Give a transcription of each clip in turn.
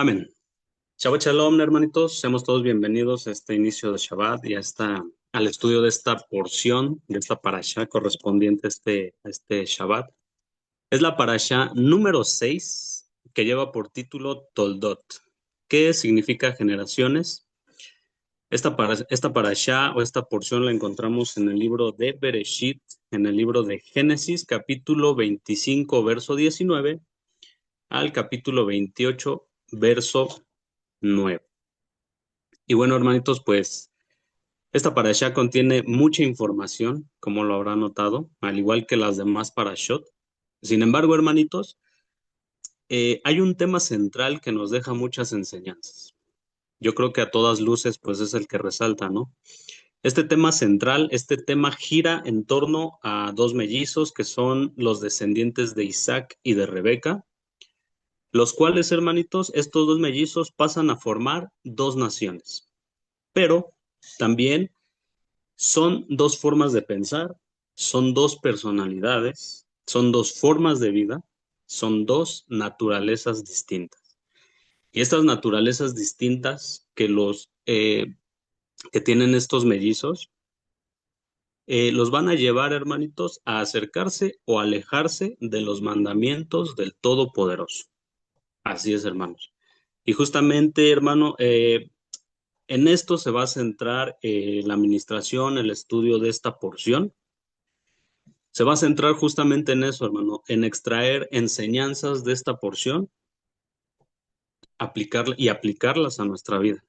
Amén. Shabbat Shalom, hermanitos. Seamos todos bienvenidos a este inicio de Shabbat y al estudio de esta porción, de esta parashá correspondiente a este Shabbat. Es la parashá número 6 que lleva por título Toldot. ¿Qué significa generaciones? Esta parashá o esta porción la encontramos en el libro de Bereshit, en el libro de Génesis, capítulo 25, verso 19, al capítulo 28, verso 9. Y bueno, hermanitos, pues esta parashá contiene mucha información, como lo habrán notado, al igual que las demás parashot. Sin embargo, hermanitos, hay un tema central que nos deja muchas enseñanzas. Yo creo que a todas luces, pues es el que resalta, ¿no? Este tema central, este tema gira en torno a dos mellizos que son los descendientes de Isaac y de Rebeca, los cuales, hermanitos, estos dos mellizos pasan a formar dos naciones. Pero también son dos formas de pensar, son dos personalidades, son dos formas de vida, son dos naturalezas distintas. Y estas naturalezas distintas que tienen estos mellizos, los van a llevar, hermanitos, a acercarse o alejarse de los mandamientos del Todopoderoso. Así es, hermanos. Y justamente, hermano, en esto se va a centrar la administración, el estudio de esta porción. Se va a centrar justamente en eso, hermano, en extraer enseñanzas de esta porción, aplicarlas a nuestra vida.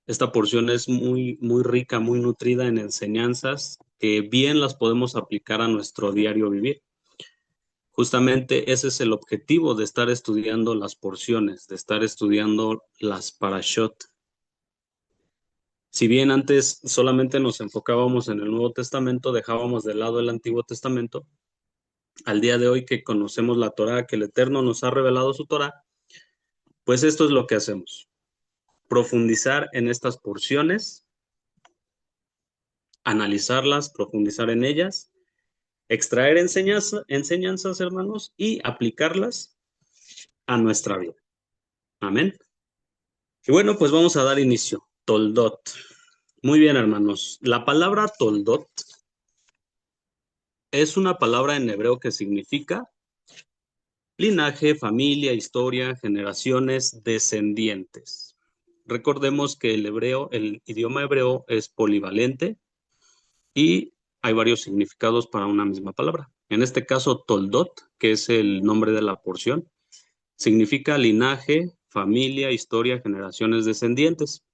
Esta porción es muy, muy rica, muy nutrida en enseñanzas que bien las podemos aplicar a nuestro diario vivir. Justamente ese es el objetivo de estar estudiando las porciones, de estar estudiando las parashot. Si bien antes solamente nos enfocábamos en el Nuevo Testamento, dejábamos de lado el Antiguo Testamento, al día de hoy que conocemos la Torá, que el Eterno nos ha revelado su Torá, pues esto es lo que hacemos. Profundizar en estas porciones, analizarlas, profundizar en ellas, extraer enseñanzas, hermanos, y aplicarlas a nuestra vida. Amén. Y bueno, pues vamos a dar inicio. Toldot. Muy bien, hermanos. La palabra toldot es una palabra en hebreo que significa linaje, familia, historia, generaciones, descendientes. Recordemos que el idioma hebreo es polivalente y hay varios significados para una misma palabra. En este caso, Toldot, que es el nombre de la porción, significa linaje, familia, historia, generaciones, descendientes.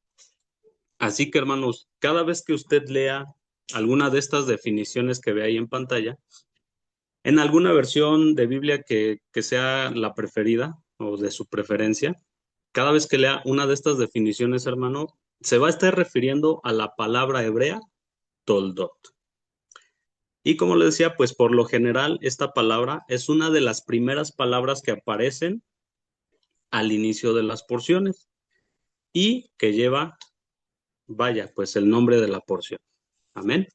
Así que, hermanos, cada vez que usted lea alguna de estas definiciones que ve ahí en pantalla, en alguna versión de Biblia que sea la preferida o de su preferencia, cada vez que lea una de estas definiciones, hermano, se va a estar refiriendo a la palabra hebrea toldot. Y como le decía, pues por lo general esta palabra es una de las primeras palabras que aparecen al inicio de las porciones y que lleva, vaya, pues el nombre de la porción. Amén.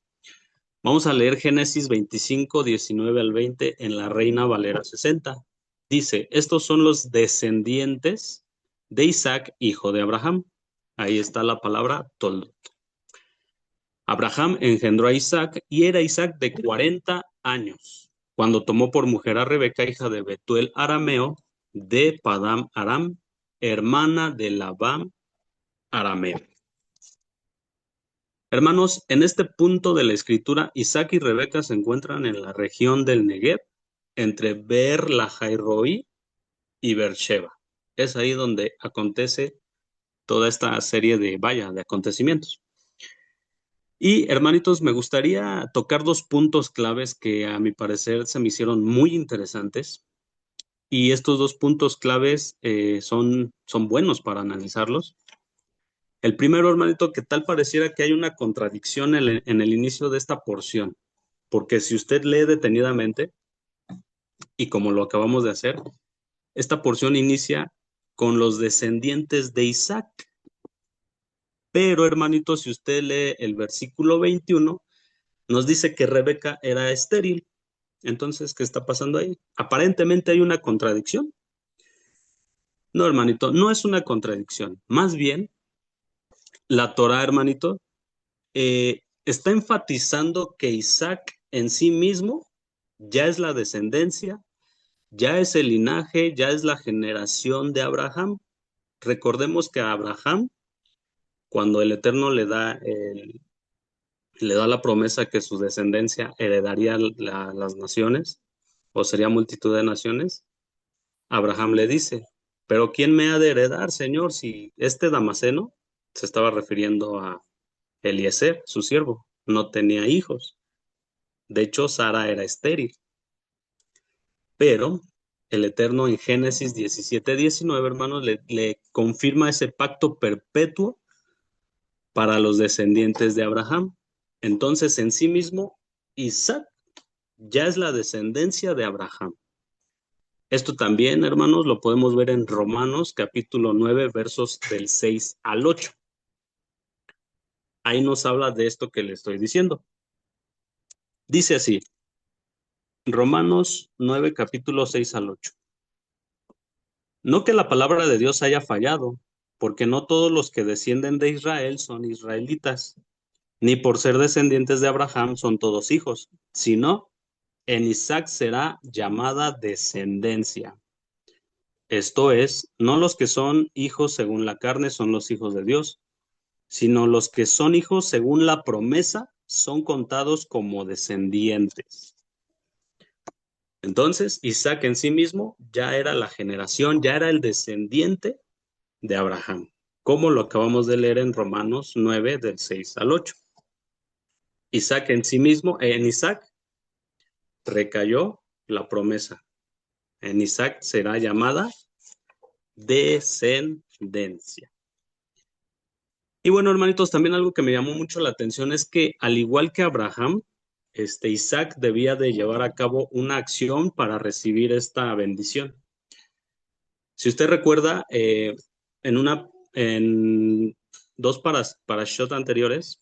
Vamos a leer Génesis 25, 19 al 20 en la Reina Valera 60. Dice, estos son los descendientes de Isaac, hijo de Abraham. Ahí está la palabra toldot. Abraham engendró a Isaac y era Isaac de 40 años, cuando tomó por mujer a Rebeca, hija de Betuel arameo, de Padam Aram, hermana de Labán arameo. Hermanos, en este punto de la escritura, Isaac y Rebeca se encuentran en la región del Negev, entre Beer Lahai Roi y Beersheba. Es ahí donde acontece toda esta serie de acontecimientos. Y hermanitos, me gustaría tocar dos puntos claves que a mi parecer se me hicieron muy interesantes. Y estos dos puntos claves son buenos para analizarlos. El primero, hermanito, que tal pareciera que hay una contradicción en el inicio de esta porción. Porque si usted lee detenidamente, y como lo acabamos de hacer, esta porción inicia con los descendientes de Isaac. Pero, hermanito, si usted lee el versículo 21, nos dice que Rebeca era estéril. Entonces, ¿qué está pasando ahí? Aparentemente hay una contradicción. No, hermanito, no es una contradicción. Más bien, la Torah, hermanito, está enfatizando que Isaac en sí mismo ya es la descendencia, ya es el linaje, ya es la generación de Abraham. Recordemos que a Abraham, cuando el Eterno le da la promesa que su descendencia heredaría las naciones, o sería multitud de naciones, Abraham le dice, pero ¿quién me ha de heredar, Señor? Si este Damaseno se estaba refiriendo a Eliezer, su siervo, no tenía hijos. De hecho, Sara era estéril. Pero el Eterno en Génesis 17:19, hermanos, le confirma ese pacto perpetuo para los descendientes de Abraham. Entonces, en sí mismo, Isaac ya es la descendencia de Abraham. Esto también, hermanos, lo podemos ver en Romanos capítulo 9, versos del 6 al 8. Ahí nos habla de esto que le estoy diciendo. Dice así, Romanos 9, capítulo 6 al 8. No que la palabra de Dios haya fallado, porque no todos los que descienden de Israel son israelitas, ni por ser descendientes de Abraham son todos hijos, sino en Isaac será llamada descendencia. Esto es, no los que son hijos según la carne son los hijos de Dios, sino los que son hijos según la promesa son contados como descendientes. Entonces, Isaac en sí mismo ya era la generación, ya era el descendiente de Abraham, como lo acabamos de leer en Romanos 9, del 6 al 8. Isaac en sí mismo, en Isaac recayó la promesa. En Isaac será llamada descendencia. Y bueno, hermanitos, también algo que me llamó mucho la atención es que al igual que Abraham, Isaac debía de llevar a cabo una acción para recibir esta bendición. Si usted recuerda, en dos parashot anteriores,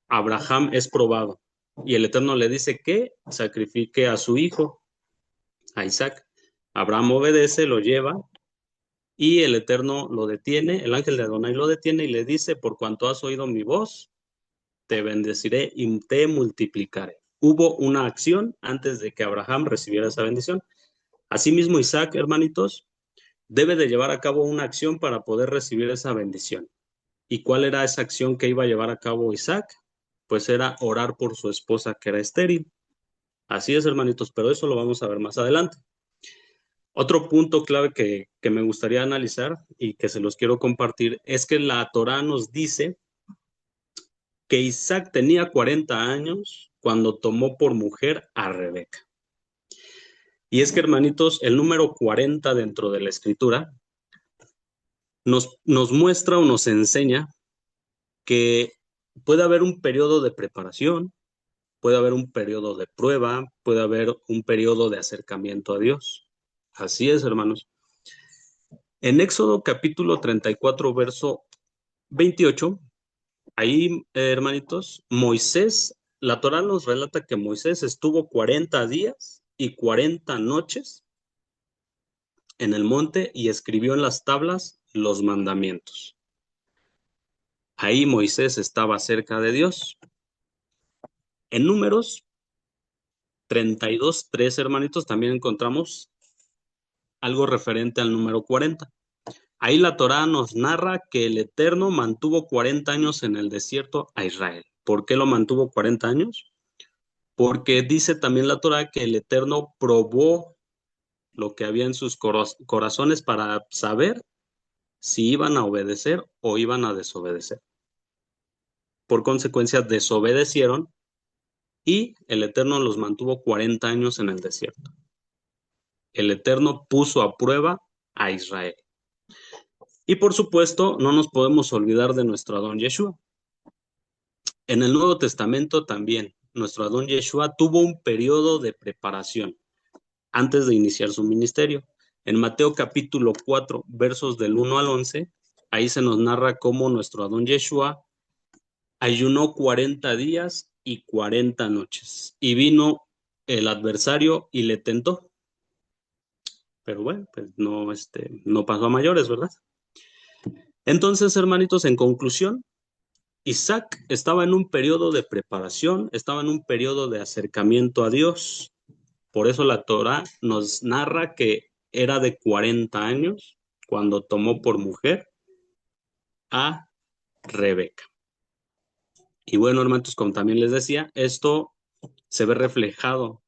Abraham es probado y el Eterno le dice que sacrifique a su hijo, a Isaac. Abraham obedece, lo lleva y el Eterno lo detiene, el ángel de Adonai lo detiene y le dice, por cuanto has oído mi voz, te bendeciré y te multiplicaré. Hubo una acción antes de que Abraham recibiera esa bendición. Asimismo, Isaac, hermanitos, debe de llevar a cabo una acción para poder recibir esa bendición. ¿Y cuál era esa acción que iba a llevar a cabo Isaac? Pues era orar por su esposa que era estéril. Así es, hermanitos, pero eso lo vamos a ver más adelante. Otro punto clave que me gustaría analizar y que se los quiero compartir es que la Torá nos dice que Isaac tenía 40 años cuando tomó por mujer a Rebeca. Y es que, hermanitos, el número 40 dentro de la escritura nos muestra o nos enseña que puede haber un periodo de preparación, puede haber un periodo de prueba, puede haber un periodo de acercamiento a Dios. Así es, hermanos. En Éxodo capítulo 34, verso 28, ahí, hermanitos, Moisés, la Torá nos relata que Moisés estuvo 40 días y 40 noches en el monte y escribió en las tablas los mandamientos. Ahí Moisés estaba cerca de Dios. En Números 32:3, hermanitos, también encontramos algo referente al número 40. Ahí la Torá nos narra que el Eterno mantuvo 40 años en el desierto a Israel. ¿Por qué lo mantuvo 40 años? Porque dice también la Torá que el Eterno probó lo que había en sus corazones para saber si iban a obedecer o iban a desobedecer. Por consecuencia, desobedecieron y el Eterno los mantuvo 40 años en el desierto. El Eterno puso a prueba a Israel. Y por supuesto, no nos podemos olvidar de nuestro Adón Yeshua. En el Nuevo Testamento también, nuestro Adón Yeshua tuvo un periodo de preparación antes de iniciar su ministerio. En Mateo capítulo 4, versos del 1 al 11, ahí se nos narra cómo nuestro Adón Yeshua ayunó 40 días y 40 noches. Y vino el adversario y le tentó. Pero bueno, pues no, no pasó a mayores, ¿verdad? Entonces, hermanitos, en conclusión, Isaac estaba en un periodo de preparación, estaba en un periodo de acercamiento a Dios. Por eso la Torá nos narra que era de 40 años cuando tomó por mujer a Rebeca. Y bueno, hermanos, como también les decía, esto se ve reflejado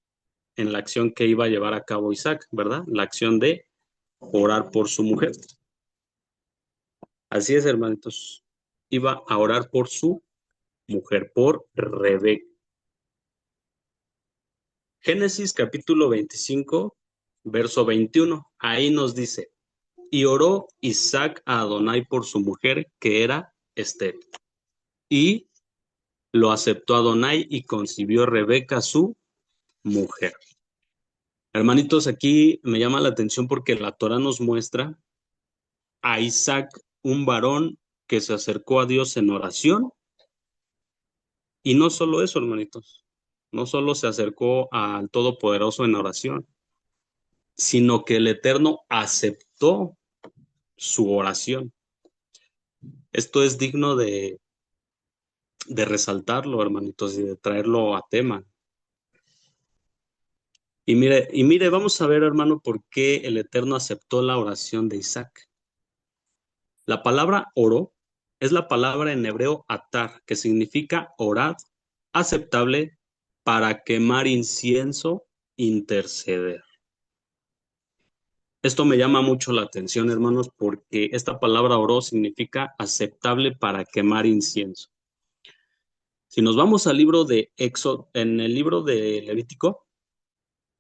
en la acción que iba a llevar a cabo Isaac, ¿verdad? La acción de orar por su mujer. Así es, hermanitos. Iba a orar por su mujer, por Rebeca. Génesis capítulo 25, verso 21. Ahí nos dice, y oró Isaac a Adonai por su mujer, que era estéril. Y lo aceptó Adonai y concibió Rebeca su mujer. Hermanitos, aquí me llama la atención porque la Torah nos muestra a Isaac, un varón que se acercó a Dios en oración. Y no solo eso, hermanitos, no solo se acercó al Todopoderoso en oración, sino que el Eterno aceptó su oración. Esto es digno de resaltarlo, hermanitos, y de traerlo a tema. Y mire, vamos a ver, hermano, por qué el Eterno aceptó la oración de Isaac. La palabra oró es la palabra en hebreo atar, que significa orad, aceptable para quemar incienso, interceder. Esto me llama mucho la atención, hermanos, porque esta palabra oró significa aceptable para quemar incienso. Si nos vamos al libro de Éxodo, en el libro de Levítico,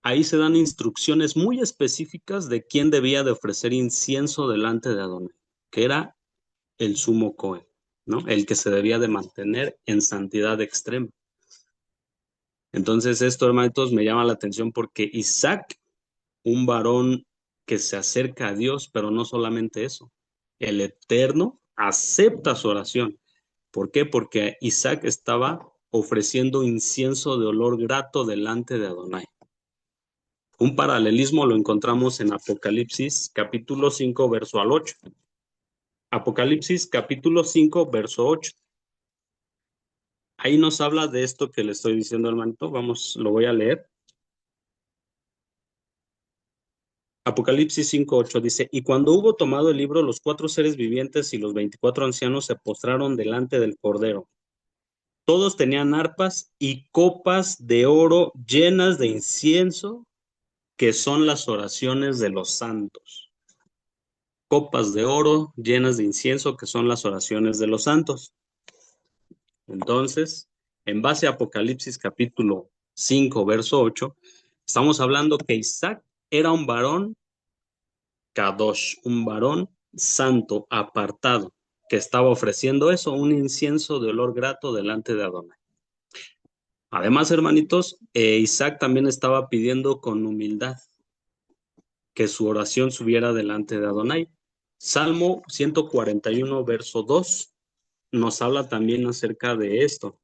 ahí se dan instrucciones muy específicas de quién debía de ofrecer incienso delante de Adonai, que era el sumo Cohen, ¿no? El que se debía de mantener en santidad extrema. Entonces esto, hermanitos, me llama la atención porque Isaac, un varón que se acerca a Dios, pero no solamente eso, el Eterno acepta su oración. ¿Por qué? Porque Isaac estaba ofreciendo incienso de olor grato delante de Adonai. Un paralelismo lo encontramos en Apocalipsis capítulo 5, verso al 8. Apocalipsis capítulo 5, verso 8. Ahí nos habla de esto que le estoy diciendo, hermanito. Vamos, lo voy a leer. Apocalipsis 5:8 dice, y cuando hubo tomado el libro, los 4 seres vivientes y los 24 ancianos se postraron delante del Cordero. Todos tenían arpas y copas de oro llenas de incienso, que son las oraciones de los santos. Copas de oro llenas de incienso, que son las oraciones de los santos. Entonces, en base a Apocalipsis capítulo 5, verso 8, estamos hablando que Isaac era un varón Kadosh, un varón santo, apartado, que estaba ofreciendo eso, un incienso de olor grato delante de Adonai. Además, hermanitos, Isaac también estaba pidiendo con humildad que su oración subiera delante de Adonai. Salmo 141, verso 2, nos habla también acerca de esto.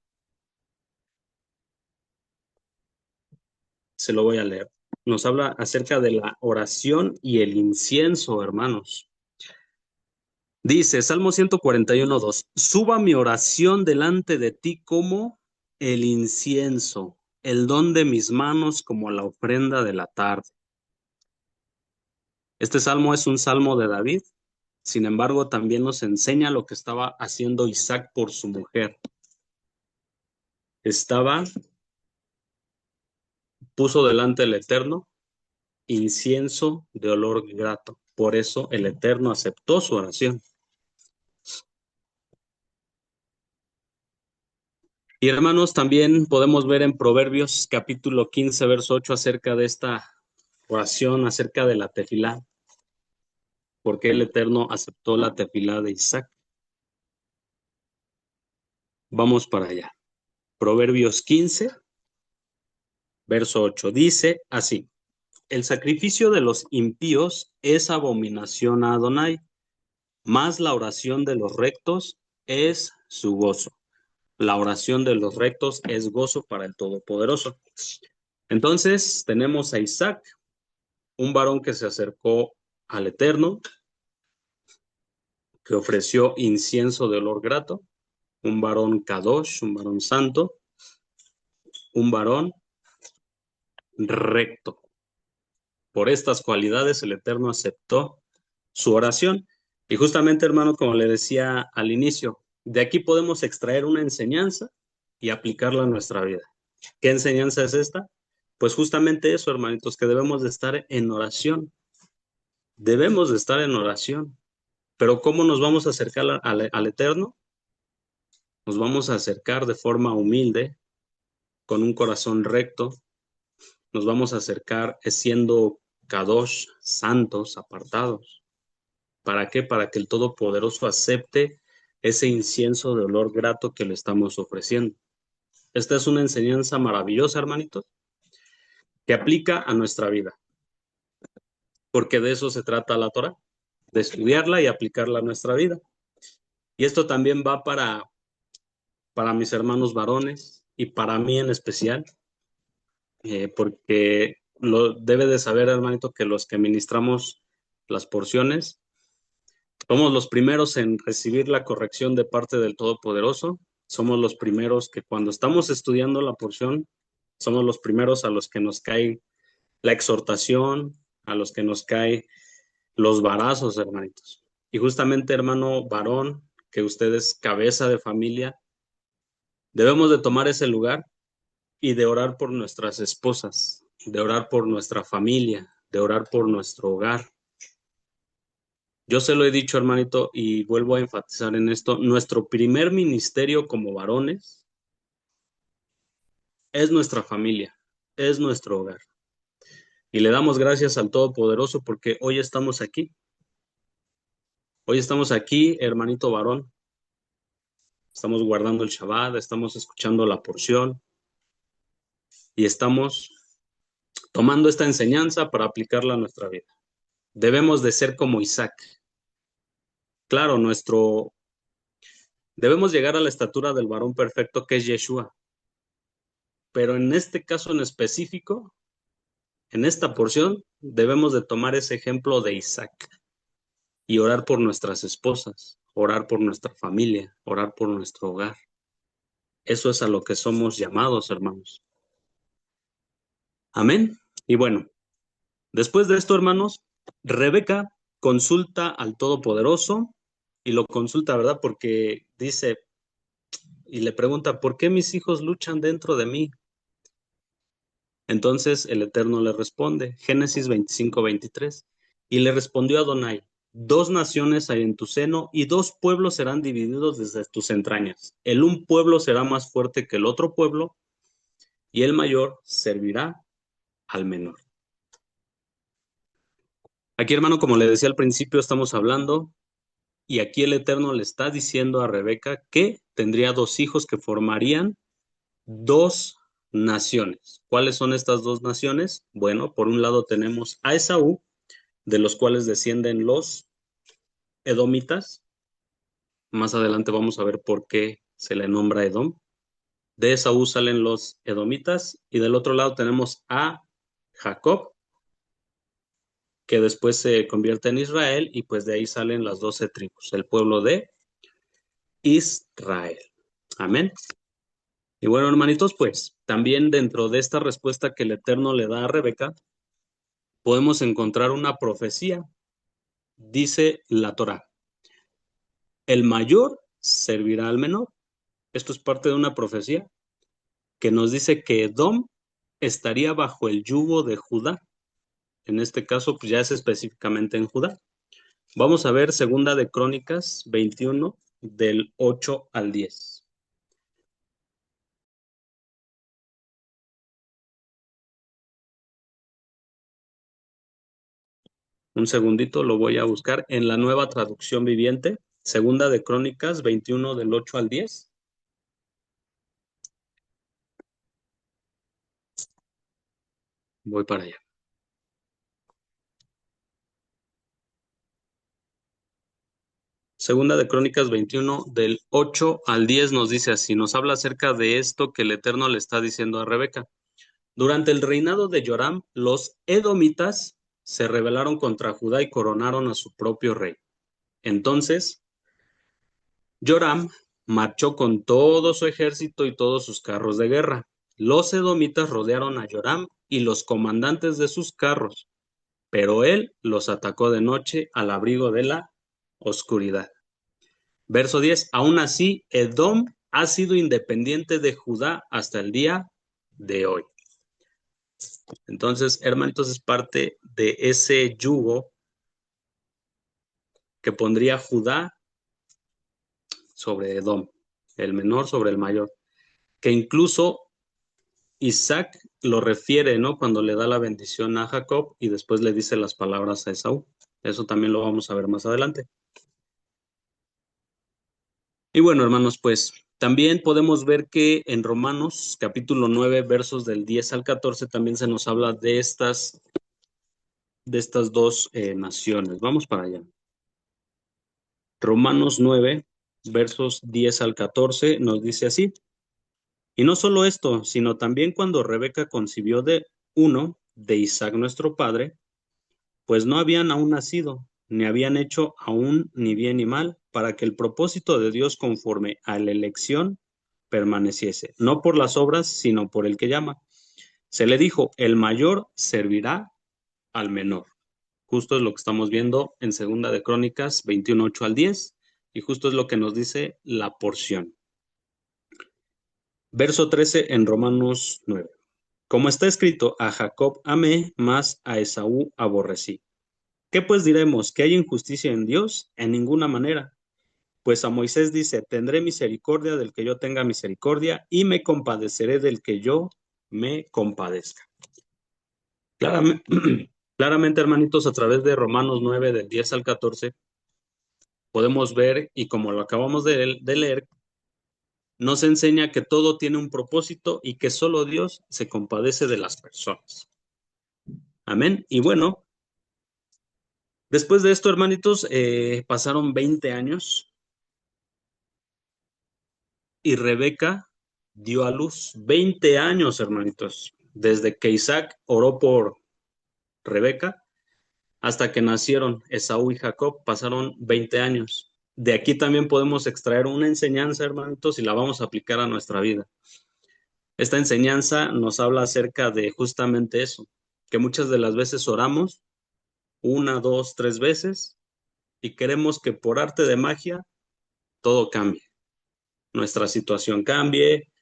Se lo voy a leer. Nos habla acerca de la oración y el incienso, hermanos. Dice Salmo 141, 2, suba mi oración delante de ti como el incienso, el don de mis manos como la ofrenda de la tarde. Este salmo es un salmo de David, sin embargo también nos enseña lo que estaba haciendo Isaac por su mujer. Puso delante del Eterno incienso de olor grato. Por eso el Eterno aceptó su oración. Y hermanos, también podemos ver en Proverbios capítulo 15, verso 8 acerca de esta oración, acerca de la tefilá. ¿Por qué el Eterno aceptó la tefilá de Isaac? Vamos para allá. Proverbios 15, verso 8. Dice así, el sacrificio de los impíos es abominación a Adonai, mas la oración de los rectos es su gozo. La oración de los rectos es gozo para el Todopoderoso. Entonces tenemos a Isaac, un varón que se acercó al Eterno, que ofreció incienso de olor grato, un varón kadosh, un varón santo, un varón recto. Por estas cualidades el Eterno aceptó su oración. Y justamente, hermano, como le decía al inicio, de aquí podemos extraer una enseñanza y aplicarla a nuestra vida. ¿Qué enseñanza es esta? Pues justamente eso, hermanitos, que debemos de estar en oración. Debemos de estar en oración. Pero ¿cómo nos vamos a acercar al Eterno? Nos vamos a acercar de forma humilde, con un corazón recto. Nos vamos a acercar siendo kadosh, santos, apartados. ¿Para qué? Para que el Todopoderoso acepte ese incienso de olor grato que le estamos ofreciendo. Esta es una enseñanza maravillosa, hermanitos, que aplica a nuestra vida, porque de eso se trata la Torah, de estudiarla y aplicarla a nuestra vida. Y esto también va para mis hermanos varones y para mí en especial, porque lo debe de saber, hermanito, que los que ministramos las porciones, somos los primeros en recibir la corrección de parte del Todopoderoso. Somos los primeros que cuando estamos estudiando la porción, somos los primeros a los que nos cae la exhortación, a los que nos cae los varazos, hermanitos. Y justamente, hermano varón, que usted es cabeza de familia, debemos de tomar ese lugar y de orar por nuestras esposas, de orar por nuestra familia, de orar por nuestro hogar. Yo se lo he dicho, hermanito, y vuelvo a enfatizar en esto, nuestro primer ministerio como varones es nuestra familia, es nuestro hogar. Y le damos gracias al Todopoderoso porque hoy estamos aquí. Hoy estamos aquí, hermanito varón. Estamos guardando el Shabbat, estamos escuchando la porción y estamos tomando esta enseñanza para aplicarla a nuestra vida. Debemos de ser como Isaac. Claro, debemos llegar a la estatura del varón perfecto que es Yeshua. Pero en este caso en específico, en esta porción, debemos de tomar ese ejemplo de Isaac y orar por nuestras esposas, orar por nuestra familia, orar por nuestro hogar. Eso es a lo que somos llamados, hermanos. Amén. Y bueno, después de esto, hermanos, Rebeca consulta al Todopoderoso y lo consulta, ¿verdad? Porque dice y le pregunta, ¿por qué mis hijos luchan dentro de mí? Entonces el Eterno le responde, Génesis 25:23, y le respondió Adonai, dos naciones hay en tu seno y dos pueblos serán divididos desde tus entrañas. El un pueblo será más fuerte que el otro pueblo y el mayor servirá al menor. Aquí, hermano, como le decía al principio, estamos hablando y aquí el Eterno le está diciendo a Rebeca que tendría dos hijos que formarían dos naciones. ¿Cuáles son estas dos naciones? Bueno, por un lado tenemos a Esaú, de los cuales descienden los edomitas. Más adelante vamos a ver por qué se le nombra Edom. De Esaú salen los edomitas y del otro lado tenemos a Jacob, que después se convierte en Israel y pues de ahí salen las 12 tribus, el pueblo de Israel. Amén. Y bueno, hermanitos, pues también dentro de esta respuesta que el Eterno le da a Rebeca, podemos encontrar una profecía. Dice la Torá, el mayor servirá al menor. Esto es parte de una profecía que nos dice que Edom estaría bajo el yugo de Judá. En este caso, pues ya es específicamente en Judá. Vamos a ver Segunda de Crónicas 21 del 8 al 10. Un segundito, lo voy a buscar en la nueva traducción viviente. Segunda de Crónicas 21 del 8 al 10. Voy para allá. Segunda de Crónicas 21 del 8 al 10 nos dice así, nos habla acerca de esto que el Eterno le está diciendo a Rebeca. Durante el reinado de Joram, los edomitas se rebelaron contra Judá y coronaron a su propio rey. Entonces, Joram marchó con todo su ejército y todos sus carros de guerra. Los edomitas rodearon a Joram y los comandantes de sus carros, pero él los atacó de noche al abrigo de la oscuridad. Verso 10. Aún así, Edom ha sido independiente de Judá hasta el día de hoy. Entonces, hermanitos, es parte de ese yugo que pondría Judá sobre Edom, el menor sobre el mayor, que incluso Isaac lo refiere, ¿no? Cuando le da la bendición a Jacob y después le dice las palabras a Esaú. Eso también lo vamos a ver más adelante. Y bueno, hermanos, pues también podemos ver que en Romanos capítulo 9, versos del 10 al 14, también se nos habla de estas dos naciones. Vamos para allá. Romanos 9, versos 10 al 14, nos dice así. Y no solo esto, sino también cuando Rebeca concibió de uno, de Isaac nuestro padre, pues no habían aún nacido, ni habían hecho aún ni bien ni mal, para que el propósito de Dios conforme a la elección permaneciese, no por las obras, sino por el que llama. Se le dijo, el mayor servirá al menor. Justo es lo que estamos viendo en Segunda de Crónicas 21, 8 al 10, y justo es lo que nos dice la porción. Verso 13 en Romanos 9. Como está escrito, a Jacob amé, mas a Esaú aborrecí. ¿Qué pues diremos? ¿Que hay injusticia en Dios? En ninguna manera. Pues a Moisés dice, tendré misericordia del que yo tenga misericordia y me compadeceré del que yo me compadezca. Claramente, claramente, hermanitos, a través de Romanos 9, del 10 al 14, podemos ver, y como lo acabamos de leer, nos enseña que todo tiene un propósito y que solo Dios se compadece de las personas. Amén. Y bueno, después de esto, hermanitos, pasaron 20 años y Rebeca dio a luz. 20 años, hermanitos, desde que Isaac oró por Rebeca hasta que nacieron Esaú y Jacob, pasaron 20 años. De aquí también podemos extraer una enseñanza, hermanitos, y la vamos a aplicar a nuestra vida. Esta enseñanza nos habla acerca de justamente eso, que muchas de las veces oramos una, dos, tres veces y queremos que por arte de magia todo cambie. Nuestra situación cambie,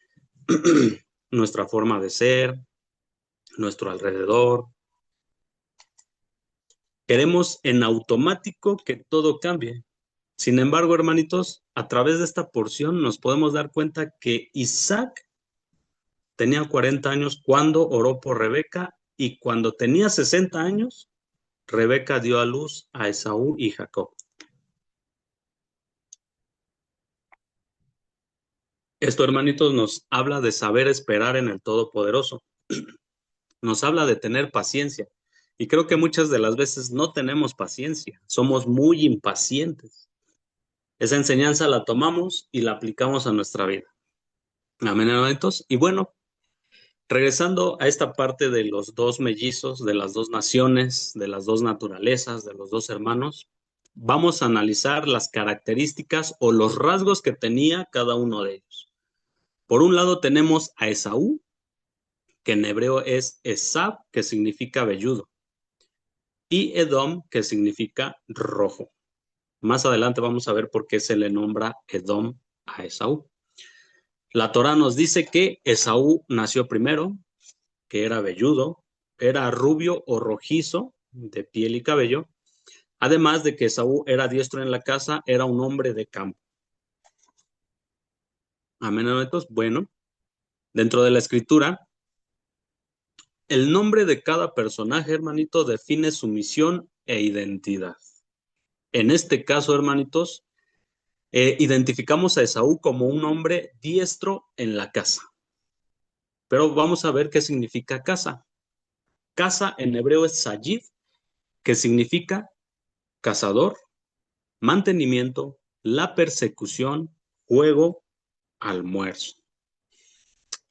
nuestra forma de ser, nuestro alrededor. Queremos en automático que todo cambie. Sin embargo, hermanitos, a través de esta porción nos podemos dar cuenta que Isaac tenía 40 años cuando oró por Rebeca y cuando tenía 60 años, Rebeca dio a luz a Esaú y Jacob. Esto, hermanitos, nos habla de saber esperar en el Todopoderoso. Nos habla de tener paciencia. Y creo que muchas de las veces no tenemos paciencia. Somos muy impacientes. Esa enseñanza la tomamos y la aplicamos a nuestra vida. Amén, hermanitos. Y bueno, regresando a esta parte de los dos mellizos, de las dos naciones, de las dos naturalezas, de los dos hermanos, vamos a analizar las características o los rasgos que tenía cada uno de ellos. Por un lado tenemos a Esaú, que en hebreo es Esab, que significa velludo, y Edom, que significa rojo. Más adelante vamos a ver por qué se le nombra Edom a Esaú. La Torá nos dice que Esaú nació primero, que era velludo, era rubio o rojizo de piel y cabello, además de que Esaú era diestro en la casa, era un hombre de campo. Amén, hermanitos. Bueno, dentro de la escritura, el nombre de cada personaje, hermanito, define su misión e identidad. En este caso, hermanitos, identificamos a Esaú como un hombre diestro en la casa. Pero vamos a ver qué significa casa. Casa en hebreo es sayid, que significa cazador, mantenimiento, la persecución, juego, almuerzo.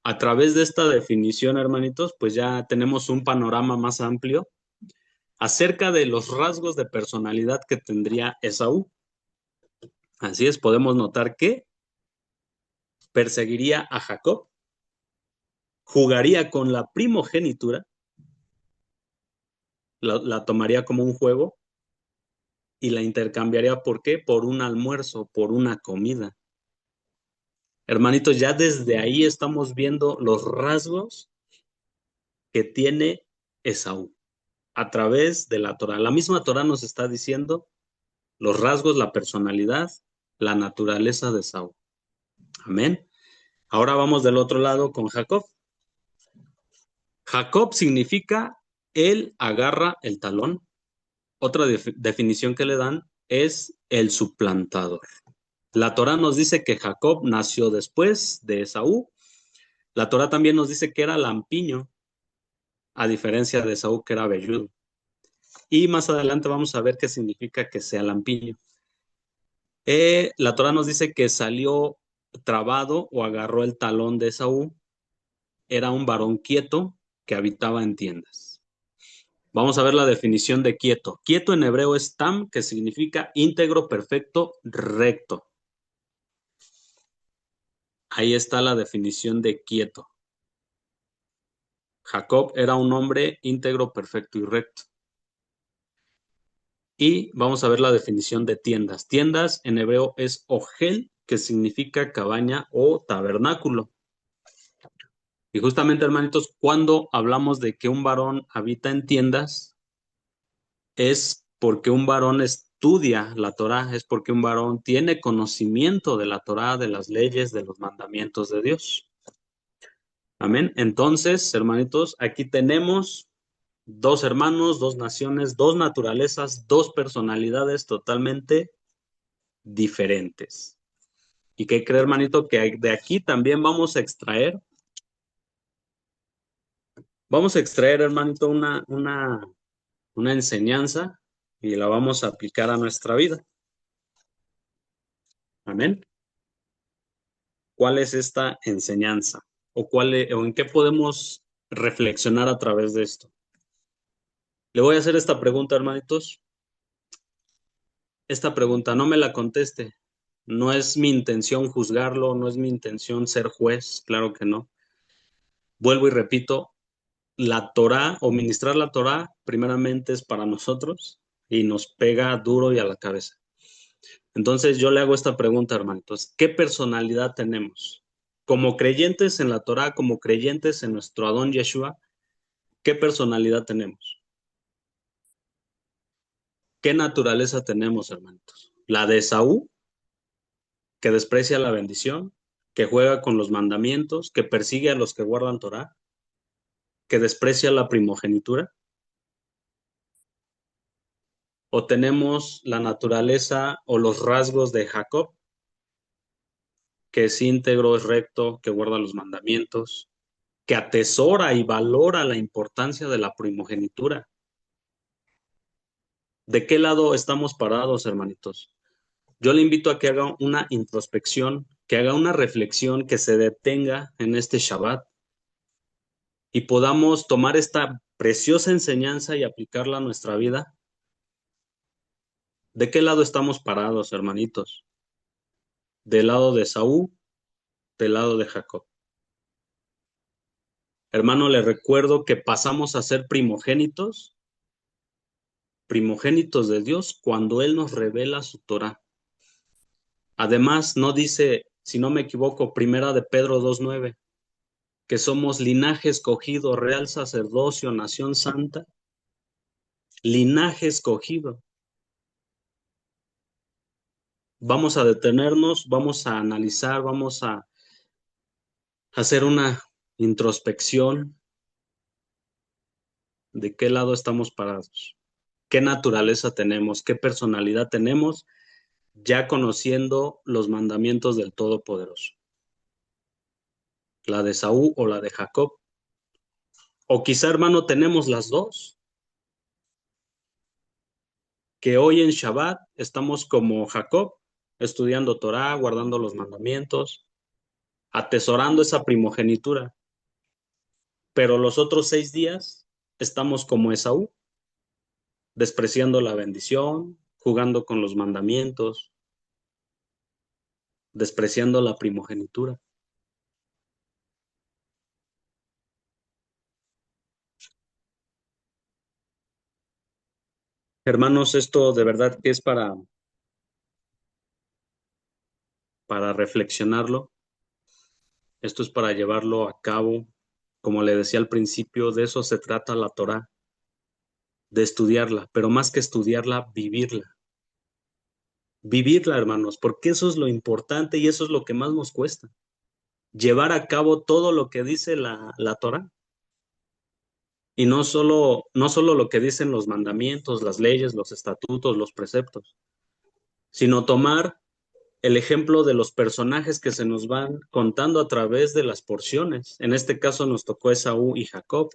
A través de esta definición, hermanitos, pues ya tenemos un panorama más amplio acerca de los rasgos de personalidad que tendría Esaú. Así es, podemos notar que perseguiría a Jacob, jugaría con la primogenitura, la tomaría como un juego y la intercambiaría, ¿por qué? Por un almuerzo, por una comida. Hermanitos, ya desde ahí estamos viendo los rasgos que tiene Esaú a través de la Torá. La misma Torá nos está diciendo los rasgos, la personalidad, la naturaleza de Esaú. Amén. Ahora vamos del otro lado con Jacob. Jacob significa él agarra el talón. Otra definición que le dan es el suplantador. La Torá nos dice que Jacob nació después de Esaú. La Torá también nos dice que era lampiño, a diferencia de Esaú, que era velludo. Y más adelante vamos a ver qué significa que sea lampiño. La Torá nos dice que salió trabado o agarró el talón de Esaú. Era un varón quieto que habitaba en tiendas. Vamos a ver la definición de quieto. Quieto en hebreo es tam, que significa íntegro, perfecto, recto. Ahí está la definición de quieto. Jacob era un hombre íntegro, perfecto y recto. Y vamos a ver la definición de tiendas. Tiendas en hebreo es ogel, que significa cabaña o tabernáculo. Y justamente, hermanitos, cuando hablamos de que un varón habita en tiendas, es porque un varón estudia la Torá, es porque un varón tiene conocimiento de la Torá, de las leyes, de los mandamientos de Dios. Amén. Entonces, hermanitos, aquí tenemos dos hermanos, dos naciones, dos naturalezas, dos personalidades totalmente diferentes. ¿Y qué cree, hermanito? Que de aquí también vamos a extraer, hermanito, una enseñanza y la vamos a aplicar a nuestra vida. Amén. ¿Cuál es esta enseñanza? ¿O en qué podemos reflexionar a través de esto? Le voy a hacer esta pregunta, hermanitos. Esta pregunta no me la conteste. No es mi intención juzgarlo, no es mi intención ser juez, claro que no. Vuelvo y repito, la Torá o ministrar la Torá primeramente es para nosotros y nos pega duro y a la cabeza. Entonces yo le hago esta pregunta, hermanitos. ¿Qué personalidad tenemos? Como creyentes en la Torá, como creyentes en nuestro Adón Yeshua, ¿qué personalidad tenemos? ¿Qué naturaleza tenemos, hermanitos? ¿La de Esaú, que desprecia la bendición, que juega con los mandamientos, que persigue a los que guardan Torá, que desprecia la primogenitura? ¿O tenemos la naturaleza o los rasgos de Jacob, que es íntegro, es recto, que guarda los mandamientos, que atesora y valora la importancia de la primogenitura? ¿De qué lado estamos parados, hermanitos? Yo le invito a que haga una introspección, que haga una reflexión, que se detenga en este Shabbat y podamos tomar esta preciosa enseñanza y aplicarla a nuestra vida. ¿De qué lado estamos parados, hermanitos? ¿Del lado de Saúl? ¿Del lado de Jacob? Hermano, le recuerdo que pasamos a ser primogénitos de Dios cuando Él nos revela su Torah. Además, no dice, si no me equivoco, primera de Pedro 2:9, que somos linaje escogido, real sacerdocio, nación santa, linaje escogido. Vamos a detenernos, vamos a analizar, vamos a hacer una introspección de qué lado estamos parados, qué naturaleza tenemos, qué personalidad tenemos, ya conociendo los mandamientos del Todopoderoso. La de Saúl o la de Jacob. O quizá, hermano, tenemos las dos, que hoy en Shabbat estamos como Jacob, estudiando Torah, guardando los mandamientos, atesorando esa primogenitura, pero los otros 6 días estamos como Esaú, despreciando la bendición, jugando con los mandamientos, despreciando la primogenitura. Hermanos, esto de verdad que es para reflexionarlo. Esto es para llevarlo a cabo. Como le decía al principio, de eso se trata la Torá, de estudiarla, pero más que estudiarla, vivirla. Vivirla, hermanos, porque eso es lo importante y eso es lo que más nos cuesta. Llevar a cabo todo lo que dice la Torá. Y no solo lo que dicen los mandamientos, las leyes, los estatutos, los preceptos, sino tomar el ejemplo de los personajes que se nos van contando a través de las porciones. En este caso nos tocó Esaú y Jacob.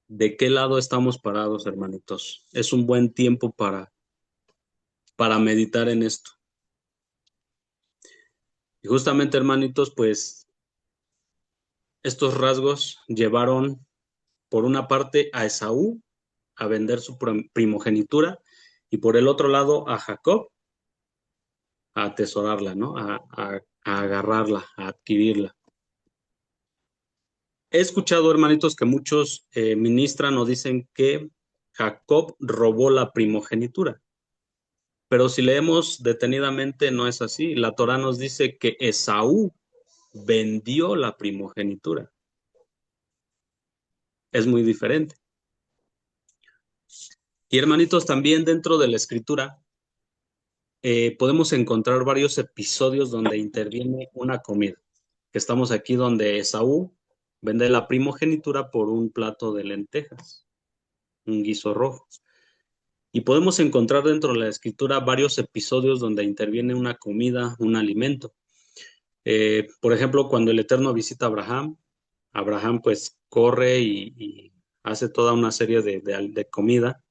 ¿De qué lado estamos parados, hermanitos? Es un buen tiempo para meditar en esto. Y justamente, hermanitos, pues estos rasgos llevaron, por una parte, a Esaú a vender su primogenitura y por el otro lado a Jacob a atesorarla, ¿no? A agarrarla, a adquirirla. He escuchado, hermanitos, que muchos ministran o dicen que Jacob robó la primogenitura, pero si leemos detenidamente no es así. La Torá nos dice que Esaú vendió la primogenitura. Es muy diferente. Y hermanitos, también dentro de la escritura podemos encontrar varios episodios donde interviene una comida. Que estamos aquí donde Esaú vende la primogenitura por un plato de lentejas, un guiso rojo. Y podemos encontrar dentro de la escritura varios episodios donde interviene una comida, un alimento. Por ejemplo, cuando el Eterno visita a Abraham, Abraham pues corre y hace toda una serie de comida.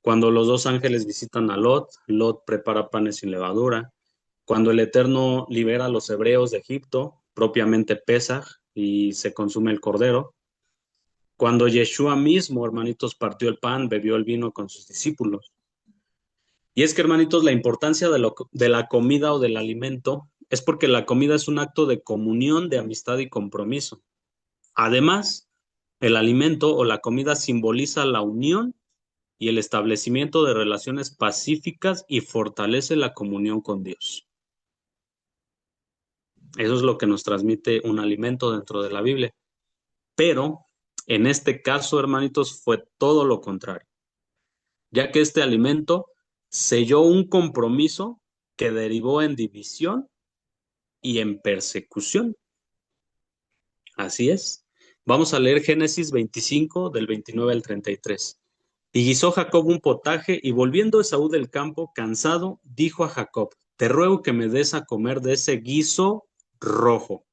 Cuando los dos ángeles visitan a Lot, Lot prepara panes sin levadura. Cuando el Eterno libera a los hebreos de Egipto, propiamente Pesaj, y se consume el cordero. Cuando Yeshua mismo, hermanitos, partió el pan, bebió el vino con sus discípulos. Y es que, hermanitos, la importancia de la comida o del alimento es porque la comida es un acto de comunión, de amistad y compromiso. Además, el alimento o la comida simboliza la unión y el establecimiento de relaciones pacíficas y fortalece la comunión con Dios. Eso es lo que nos transmite un alimento dentro de la Biblia. Pero en este caso, hermanitos, fue todo lo contrario, ya que este alimento selló un compromiso que derivó en división y en persecución. Así es. Vamos a leer Génesis 25 del 29 al 33. Y guisó Jacob un potaje y volviendo Esaú del campo, cansado, dijo a Jacob, te ruego que me des a comer de ese guiso rojo,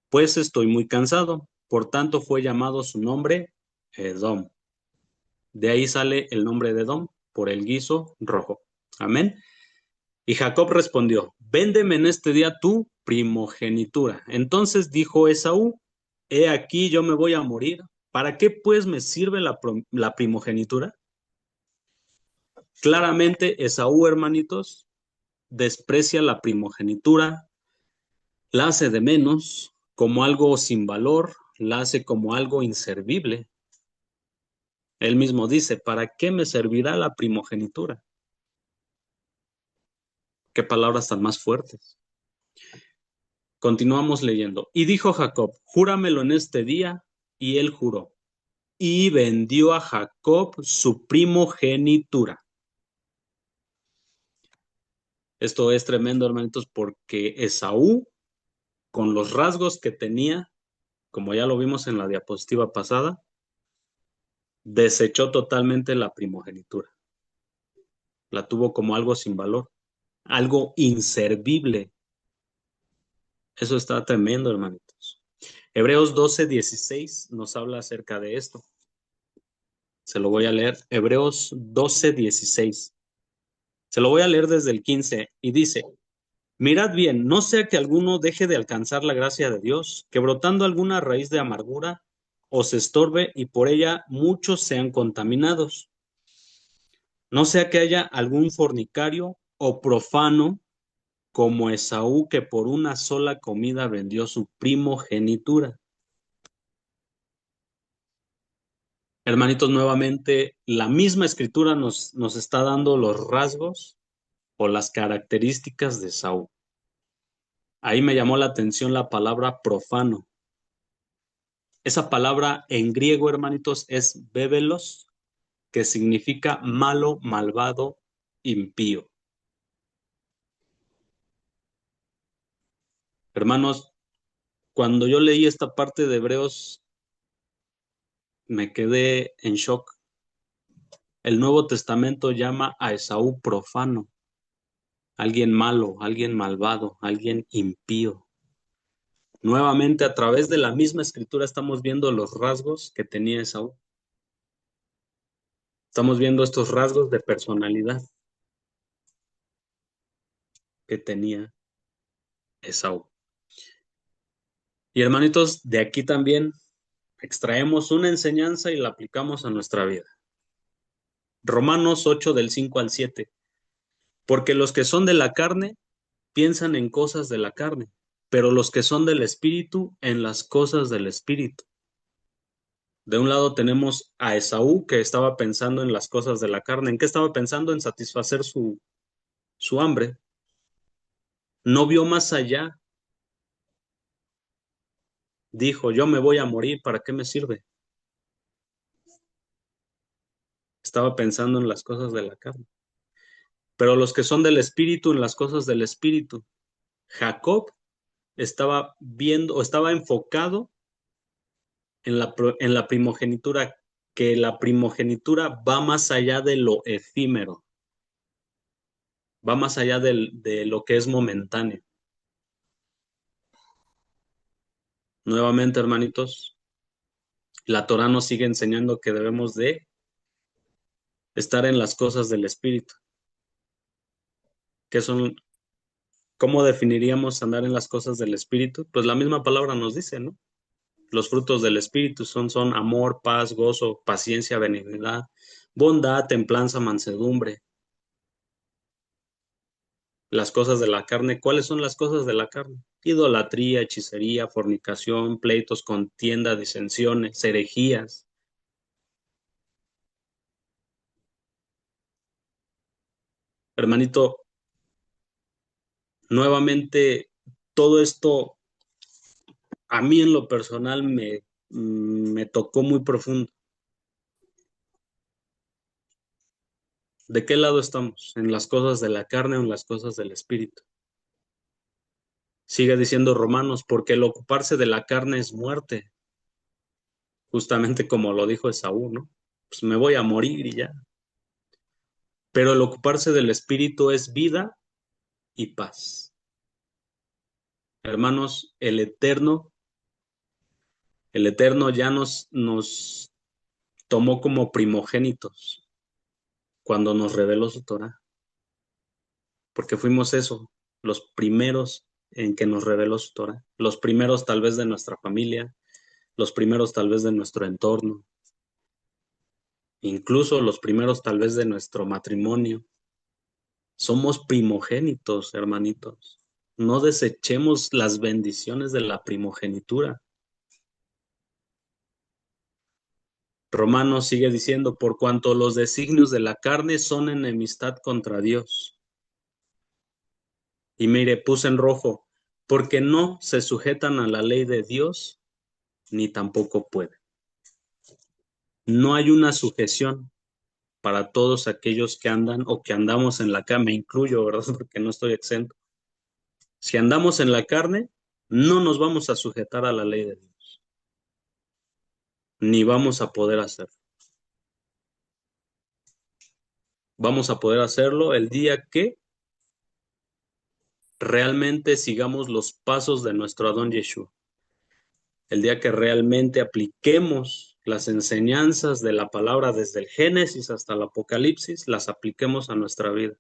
pues estoy muy cansado. Por tanto fue llamado su nombre Edom. De ahí sale el nombre de Edom, por el guiso rojo. Amén. Y Jacob respondió, véndeme en este día tu primogenitura. Entonces dijo Esaú, he aquí yo me voy a morir. ¿Para qué pues me sirve la primogenitura? Claramente Esaú, hermanitos, desprecia la primogenitura, la hace de menos, como algo sin valor, la hace como algo inservible. Él mismo dice, ¿para qué me servirá la primogenitura? Qué palabras tan más fuertes. Continuamos leyendo. Y dijo Jacob, júramelo en este día. Y él juró. Y vendió a Jacob su primogenitura. Esto es tremendo, hermanitos, porque Esaú, con los rasgos que tenía, como ya lo vimos en la diapositiva pasada, desechó totalmente la primogenitura. La tuvo como algo sin valor, algo inservible. Eso está tremendo, hermanitos. Hebreos 12:16 nos habla acerca de esto. Se lo voy a leer. Hebreos 12:16. Se lo voy a leer desde el 15 y dice, Mirad bien, no sea que alguno deje de alcanzar la gracia de Dios, que brotando alguna raíz de amargura os estorbe y por ella muchos sean contaminados. No sea que haya algún fornicario o profano como Esaú, que por una sola comida vendió su primogenitura. Hermanitos, nuevamente, la misma escritura nos está dando los rasgos o las características de Esaú. Ahí me llamó la atención la palabra profano. Esa palabra en griego, hermanitos, es bébelos, que significa malo, malvado, impío. Hermanos, cuando yo leí esta parte de Hebreos, me quedé en shock. El Nuevo Testamento llama a Esaú profano, alguien malo, alguien malvado, alguien impío. Nuevamente, a través de la misma escritura estamos viendo los rasgos que tenía Esaú. Estamos viendo estos rasgos de personalidad que tenía Esaú. Y hermanitos, de aquí también extraemos una enseñanza y la aplicamos a nuestra vida. Romanos 8 del 5 al 7. Porque los que son de la carne piensan en cosas de la carne, pero los que son del espíritu en las cosas del espíritu. De un lado tenemos a Esaú, que estaba pensando en las cosas de la carne. ¿En qué estaba pensando? En satisfacer su hambre. No vio más allá. Dijo, yo me voy a morir, ¿para qué me sirve? Estaba pensando en las cosas de la carne. Pero los que son del espíritu en las cosas del espíritu. Jacob estaba viendo o estaba enfocado en la primogenitura, que la primogenitura va más allá de lo efímero, va más allá de lo que es momentáneo. Nuevamente, hermanitos, la Torá nos sigue enseñando que debemos de estar en las cosas del Espíritu. ¿Qué son? ¿Cómo definiríamos andar en las cosas del Espíritu? Pues la misma palabra nos dice, ¿no? Los frutos del Espíritu son amor, paz, gozo, paciencia, benignidad, bondad, templanza, mansedumbre. Las cosas de la carne, ¿cuáles son las cosas de la carne? Idolatría, hechicería, fornicación, pleitos, contienda, disensiones, herejías. Hermanito, nuevamente, todo esto a mí en lo personal me tocó muy profundo. ¿De qué lado estamos? ¿En las cosas de la carne o en las cosas del espíritu? Sigue diciendo Romanos, porque el ocuparse de la carne es muerte, justamente como lo dijo Esaú, ¿no? Pues me voy a morir y ya. Pero el ocuparse del espíritu es vida y paz. Hermanos, el Eterno ya nos tomó como primogénitos cuando nos reveló su Torah, porque fuimos eso, los primeros en que nos reveló su Torah, los primeros tal vez de nuestra familia, los primeros tal vez de nuestro entorno, incluso los primeros tal vez de nuestro matrimonio. Somos primogénitos, hermanitos. No desechemos las bendiciones de la primogenitura. Romanos sigue diciendo, por cuanto los designios de la carne son enemistad contra Dios. Y mire, puse en rojo, porque no se sujetan a la ley de Dios, ni tampoco pueden. No hay una sujeción para todos aquellos que andan o que andamos en la carne, me incluyo, ¿verdad? Porque no estoy exento. Si andamos en la carne, no nos vamos a sujetar a la ley de Dios, ni vamos a poder hacerlo. Vamos a poder hacerlo el día que realmente sigamos los pasos de nuestro Adón Yeshua. El día que realmente apliquemos las enseñanzas de la palabra desde el Génesis hasta el Apocalipsis, las apliquemos a nuestra vida.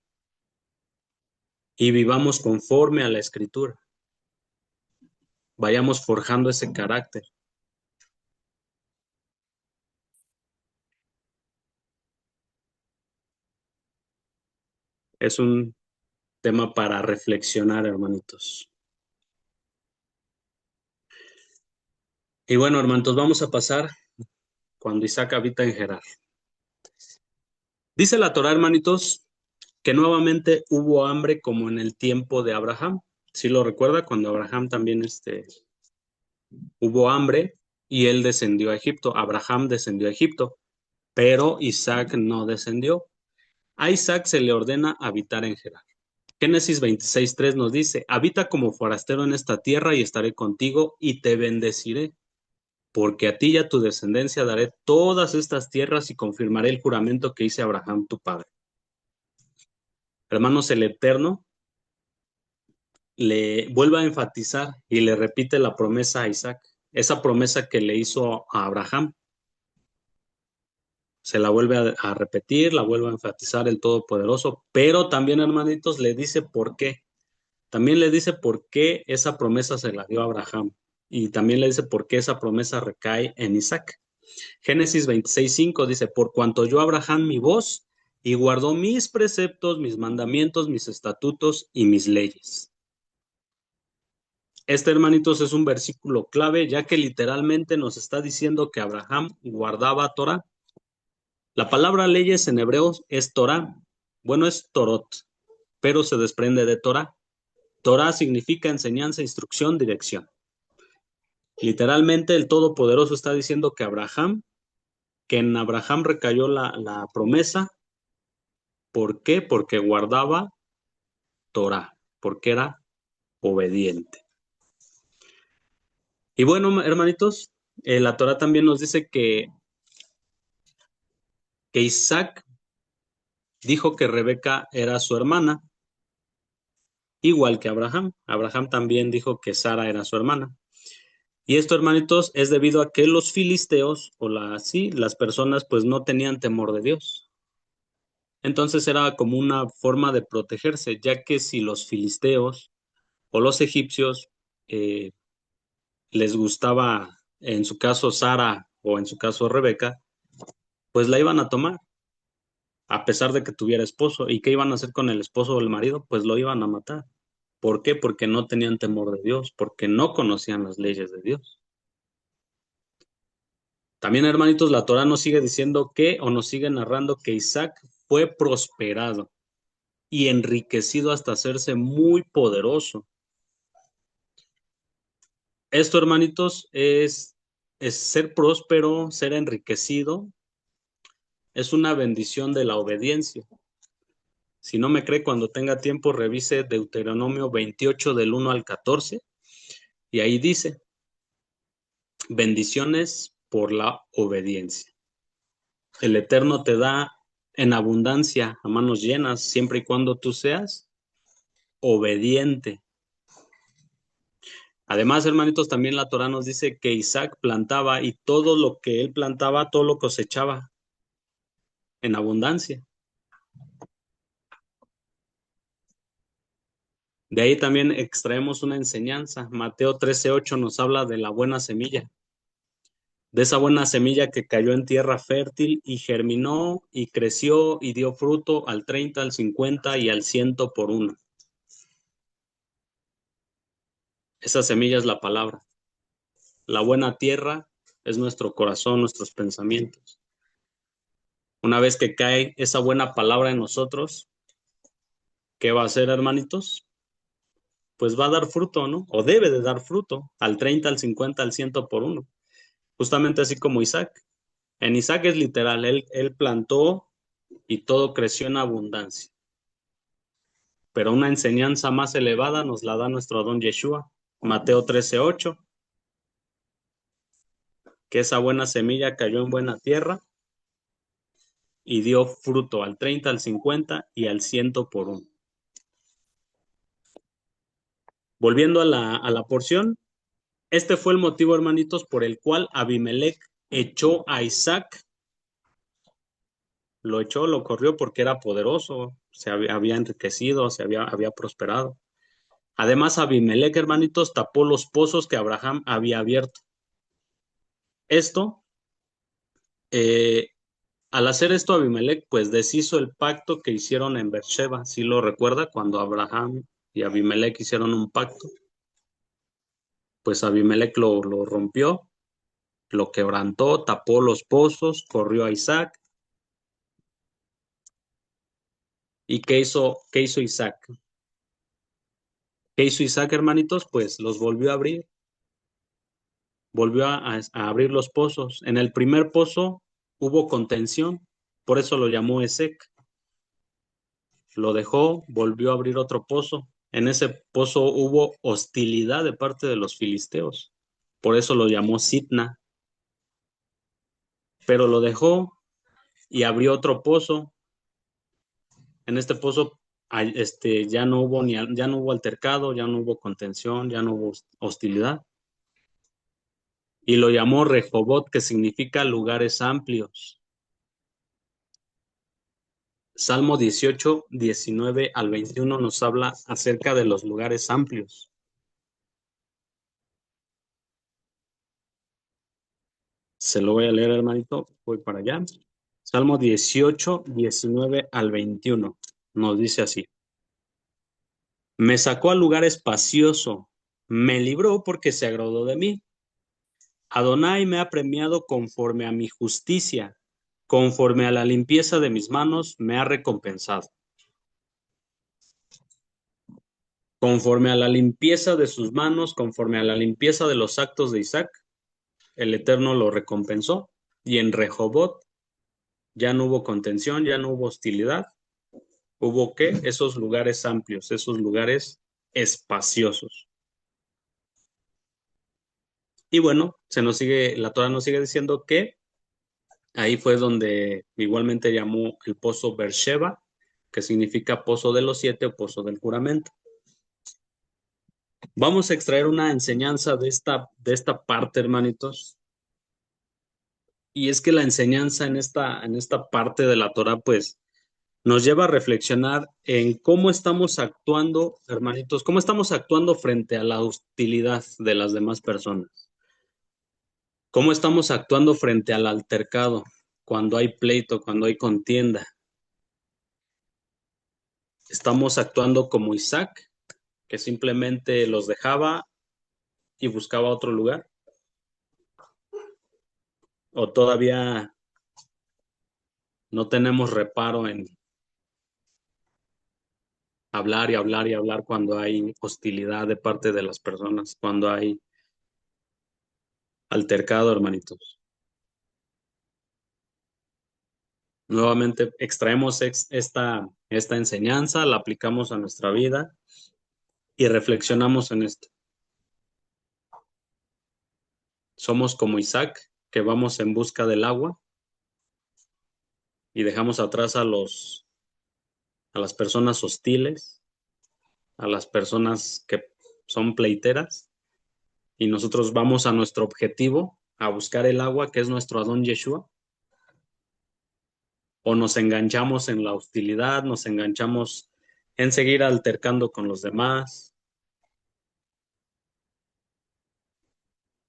y vivamos conforme a la Escritura. Vayamos forjando ese carácter. Es un tema para reflexionar, hermanitos. Y bueno, hermanitos, vamos a pasar cuando Isaac habita en Gerar. Dice la Torá, hermanitos, que nuevamente hubo hambre como en el tiempo de Abraham. ¿Sí lo recuerda? Cuando Abraham también hubo hambre y él descendió a Egipto. Abraham descendió a Egipto, pero Isaac no descendió. A Isaac se le ordena habitar en Gerar. Génesis 26:3 nos dice, habita como forastero en esta tierra y estaré contigo y te bendeciré, porque a ti y a tu descendencia daré todas estas tierras y confirmaré el juramento que hice a Abraham tu padre. Hermanos, el Eterno le vuelve a enfatizar y le repite la promesa a Isaac, esa promesa que le hizo a Abraham. Se la vuelve a repetir, la vuelve a enfatizar el Todopoderoso, pero también, hermanitos, le dice por qué. También le dice por qué esa promesa se la dio a Abraham y también le dice por qué esa promesa recae en Isaac. Génesis 26:5 dice, por cuanto oyó Abraham mi voz y guardó mis preceptos, mis mandamientos, mis estatutos y mis leyes. Este, hermanitos, es un versículo clave, ya que literalmente nos está diciendo que Abraham guardaba Torah. La palabra leyes en hebreo es Torah. Bueno, es Torot, pero se desprende de Torah. Torah significa enseñanza, instrucción, dirección. Literalmente el Todopoderoso está diciendo que en Abraham recayó la promesa. ¿Por qué? Porque guardaba Torah, porque era obediente. Y bueno, hermanitos, la Torah también nos dice que Isaac dijo que Rebeca era su hermana, igual que Abraham. Abraham también dijo que Sara era su hermana. Y esto, hermanitos, es debido a que los filisteos o las personas pues no tenían temor de Dios. Entonces era como una forma de protegerse, ya que si los filisteos o los egipcios eh, les gustaba, en su caso Sara o en su caso Rebeca, pues la iban a tomar, a pesar de que tuviera esposo. ¿Y qué iban a hacer con el esposo o el marido? Pues lo iban a matar. ¿Por qué? Porque no tenían temor de Dios, porque no conocían las leyes de Dios. También, hermanitos, la Torah nos sigue diciendo o nos sigue narrando que Isaac fue prosperado y enriquecido hasta hacerse muy poderoso. Esto, hermanitos, es ser próspero, ser enriquecido, es una bendición de la obediencia. Si no me cree, cuando tenga tiempo, revise Deuteronomio 28 del 1 al 14, y ahí dice, bendiciones por la obediencia. El Eterno te da en abundancia, a manos llenas, siempre y cuando tú seas obediente. Además, hermanitos, también la Torah nos dice que Isaac plantaba y todo lo que él plantaba, todo lo cosechaba en abundancia. De ahí también extraemos una enseñanza. Mateo 13:8 nos habla de la buena semilla, de esa buena semilla que cayó en tierra fértil y germinó y creció y dio fruto al 30, al 50 y al 100 por uno. Esa semilla es la palabra. La buena tierra es nuestro corazón, nuestros pensamientos. Una vez que cae esa buena palabra en nosotros, ¿qué va a hacer, hermanitos? Pues va a dar fruto, ¿no? O debe de dar fruto al 30, al 50, al 100 por uno. Justamente así como Isaac. En Isaac es literal, él plantó y todo creció en abundancia. Pero una enseñanza más elevada nos la da nuestro don Yeshua, Mateo 13:8, que esa buena semilla cayó en buena tierra y dio fruto al 30, al 50 y al 100 por uno. Volviendo a la porción, este fue el motivo, hermanitos, por el cual Abimelech echó a Isaac, lo echó, lo corrió porque era poderoso, había enriquecido, había prosperado. Además, Abimelech, hermanitos, tapó los pozos que Abraham había abierto. Esto, eh, al hacer esto, Abimelech, pues deshizo el pacto que hicieron en Beersheba. ¿Sí lo recuerda? Cuando Abraham y Abimelech hicieron un pacto, pues Abimelech lo rompió, lo quebrantó, tapó los pozos, corrió a Isaac. ¿Y qué hizo Isaac? ¿Qué hizo Isaac, hermanitos? Pues los volvió a abrir, volvió a abrir los pozos. En el primer pozo hubo contención, por eso lo llamó Esec. Lo dejó, volvió a abrir otro pozo. En ese pozo hubo hostilidad de parte de los filisteos, por eso lo llamó Sitna. Pero lo dejó y abrió otro pozo. En este pozo ya no hubo ya no hubo altercado, ya no hubo contención, ya no hubo hostilidad. Y lo llamó Rehobot, que significa lugares amplios. Salmo 18, 19 al 21 nos habla acerca de los lugares amplios. Se lo voy a leer, hermanito. Voy para allá. Salmo 18, 19 al 21. Nos dice así. Me sacó al lugar espacioso. Me libró porque se agradó de mí. Adonai me ha premiado conforme a mi justicia. Conforme a la limpieza de mis manos me ha recompensado. Conforme a la limpieza de sus manos, conforme a la limpieza de los actos de Isaac, el Eterno lo recompensó. Y en Rehobot ya no hubo contención, ya no hubo hostilidad. ¿Hubo qué? Esos lugares amplios, esos lugares espaciosos. Y bueno, la Torah nos sigue diciendo que ahí fue donde igualmente llamó el pozo Beersheba, que significa pozo de los siete o pozo del juramento. Vamos a extraer una enseñanza de esta parte, hermanitos. Y es que la enseñanza en esta parte de la Torah, pues, nos lleva a reflexionar en cómo estamos actuando, hermanitos, cómo estamos actuando frente a la hostilidad de las demás personas. Cómo estamos actuando frente al altercado, cuando hay pleito, cuando hay contienda. Estamos actuando como Isaac, que simplemente los dejaba y buscaba otro lugar. O todavía no tenemos reparo en hablar y hablar y hablar cuando hay hostilidad de parte de las personas, cuando hay altercado, hermanitos. Nuevamente extraemos esta enseñanza, la aplicamos a nuestra vida y reflexionamos en esto. Somos como Isaac, que vamos en busca del agua y dejamos atrás a las personas hostiles, a las personas que son pleiteras, y nosotros vamos a nuestro objetivo, a buscar el agua, que es nuestro Adón Yeshua, o nos enganchamos en la hostilidad, nos enganchamos en seguir altercando con los demás.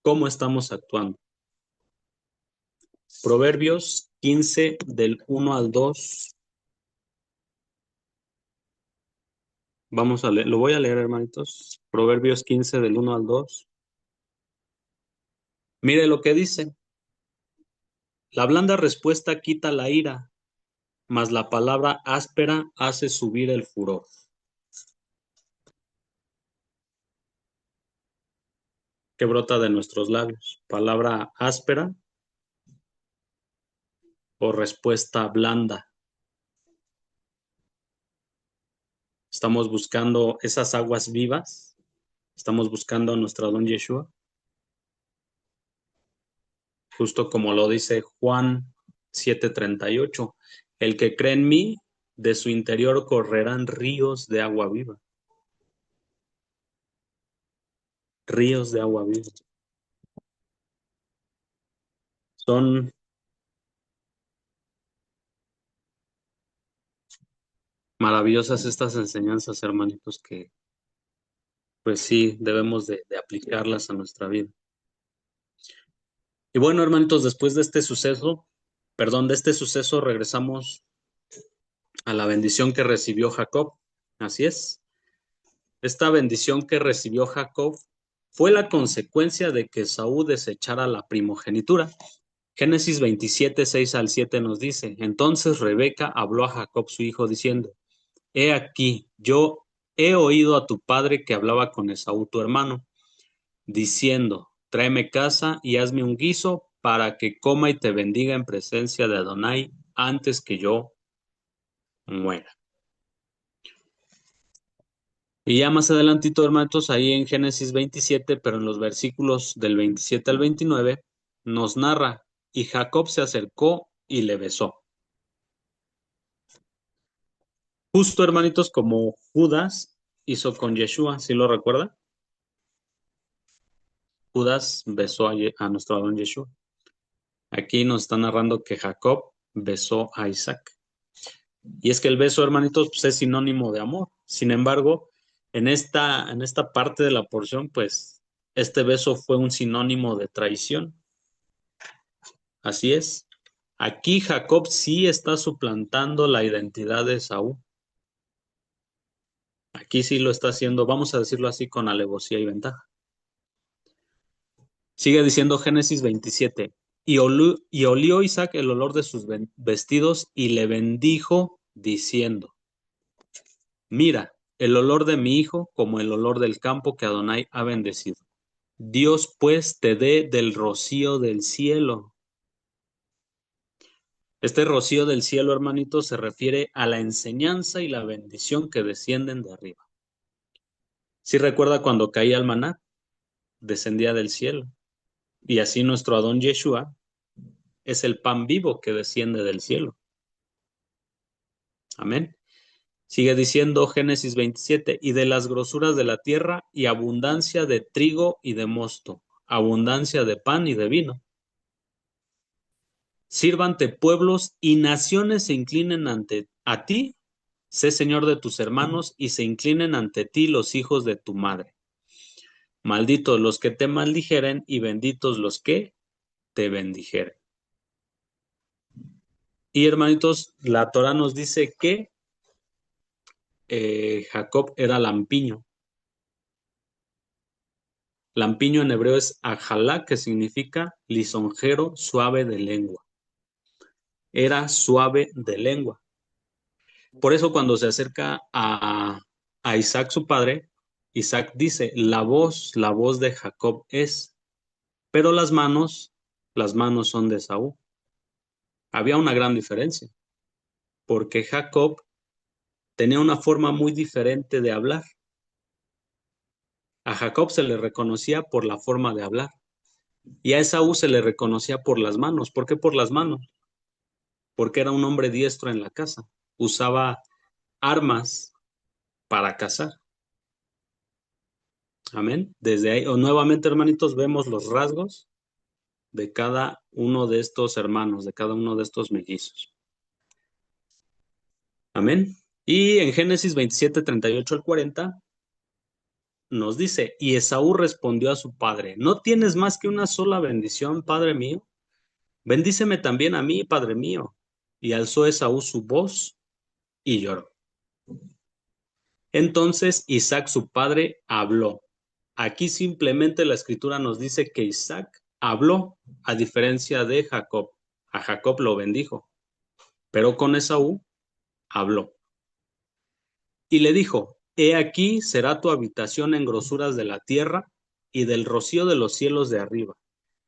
¿Cómo estamos actuando? Proverbios 15 del 1 al 2. Vamos a leer, lo voy a leer, hermanitos. Proverbios 15 del 1 al 2. Mire lo que dice. La blanda respuesta quita la ira, mas la palabra áspera hace subir el furor. Que brota de nuestros labios. Palabra áspera o respuesta blanda. Estamos buscando esas aguas vivas. Estamos buscando a nuestro don Yeshua. Justo como lo dice Juan 7:38. El que cree en mí, de su interior correrán ríos de agua viva. Ríos de agua viva. Son Maravillosas estas enseñanzas, hermanitos, que pues sí debemos de aplicarlas a nuestra vida. Y bueno, hermanitos, después de este suceso, perdón, de este suceso regresamos a la bendición que recibió Jacob. Así es. Esta bendición que recibió Jacob fue la consecuencia de que Esaú desechara la primogenitura. Génesis 27, 6 al 7 nos dice, entonces Rebeca habló a Jacob su hijo diciendo, he aquí, yo he oído a tu padre que hablaba con Esaú tu hermano, diciendo, tráeme casa y hazme un guiso para que coma y te bendiga en presencia de Adonai antes que yo muera. Y ya más adelantito, hermanos, ahí en Génesis 27, pero en los versículos del 27 al 29, nos narra, y Jacob se acercó y le besó. Justo, hermanitos, como Judas hizo con Yeshua, ¿sí lo recuerda? Judas besó a nuestro Adón Yeshua. Aquí nos está narrando que Jacob besó a Isaac. Y es que el beso, hermanitos, pues es sinónimo de amor. Sin embargo, en esta parte de la porción, pues este beso fue un sinónimo de traición. Así es. Aquí Jacob sí está suplantando la identidad de Esaú. Aquí sí lo está haciendo, vamos a decirlo así, con alevosía y ventaja. Sigue diciendo Génesis 27. Y olió Isaac el olor de sus vestidos y le bendijo diciendo, mira, el olor de mi hijo como el olor del campo que Adonai ha bendecido. Dios pues te dé del rocío del cielo. Este rocío del cielo, hermanito, se refiere a la enseñanza y la bendición que descienden de arriba. Si recuerda cuando caía el maná, descendía del cielo. Y así nuestro Adón Yeshua es el pan vivo que desciende del cielo. Amén. Sigue diciendo Génesis 27, y de las grosuras de la tierra y abundancia de trigo y de mosto, abundancia de pan y de vino. Sírvante pueblos y naciones se inclinen ante a ti, sé Señor de tus hermanos, y se inclinen ante ti los hijos de tu madre. Malditos los que te maldijeren y benditos los que te bendijeren. Y hermanitos, la Torah nos dice que Jacob era lampiño. Lampiño en hebreo es ajalá, que significa lisonjero, suave de lengua. Era suave de lengua. Por eso cuando se acerca a Isaac su padre, Isaac dice, la voz de Jacob es, pero las manos son de Esaú. Había una gran diferencia, porque Jacob tenía una forma muy diferente de hablar. A Jacob se le reconocía por la forma de hablar y a Esaú se le reconocía por las manos. ¿Por qué por las manos? Porque era un hombre diestro en la casa. Usaba armas para cazar. Amén. Desde ahí, o nuevamente, hermanitos, vemos los rasgos de cada uno de estos hermanos, de cada uno de estos mellizos. Amén. Y en Génesis 27, 38 al 40, nos dice, y Esaú respondió a su padre, ¿no tienes más que una sola bendición, padre mío? Bendíceme también a mí, padre mío. Y alzó Esaú su voz y lloró. Entonces Isaac, su padre, habló. Aquí simplemente la escritura nos dice que Isaac habló, a diferencia de Jacob. A Jacob lo bendijo, pero con Esaú habló. Y le dijo, he aquí será tu habitación en grosuras de la tierra y del rocío de los cielos de arriba.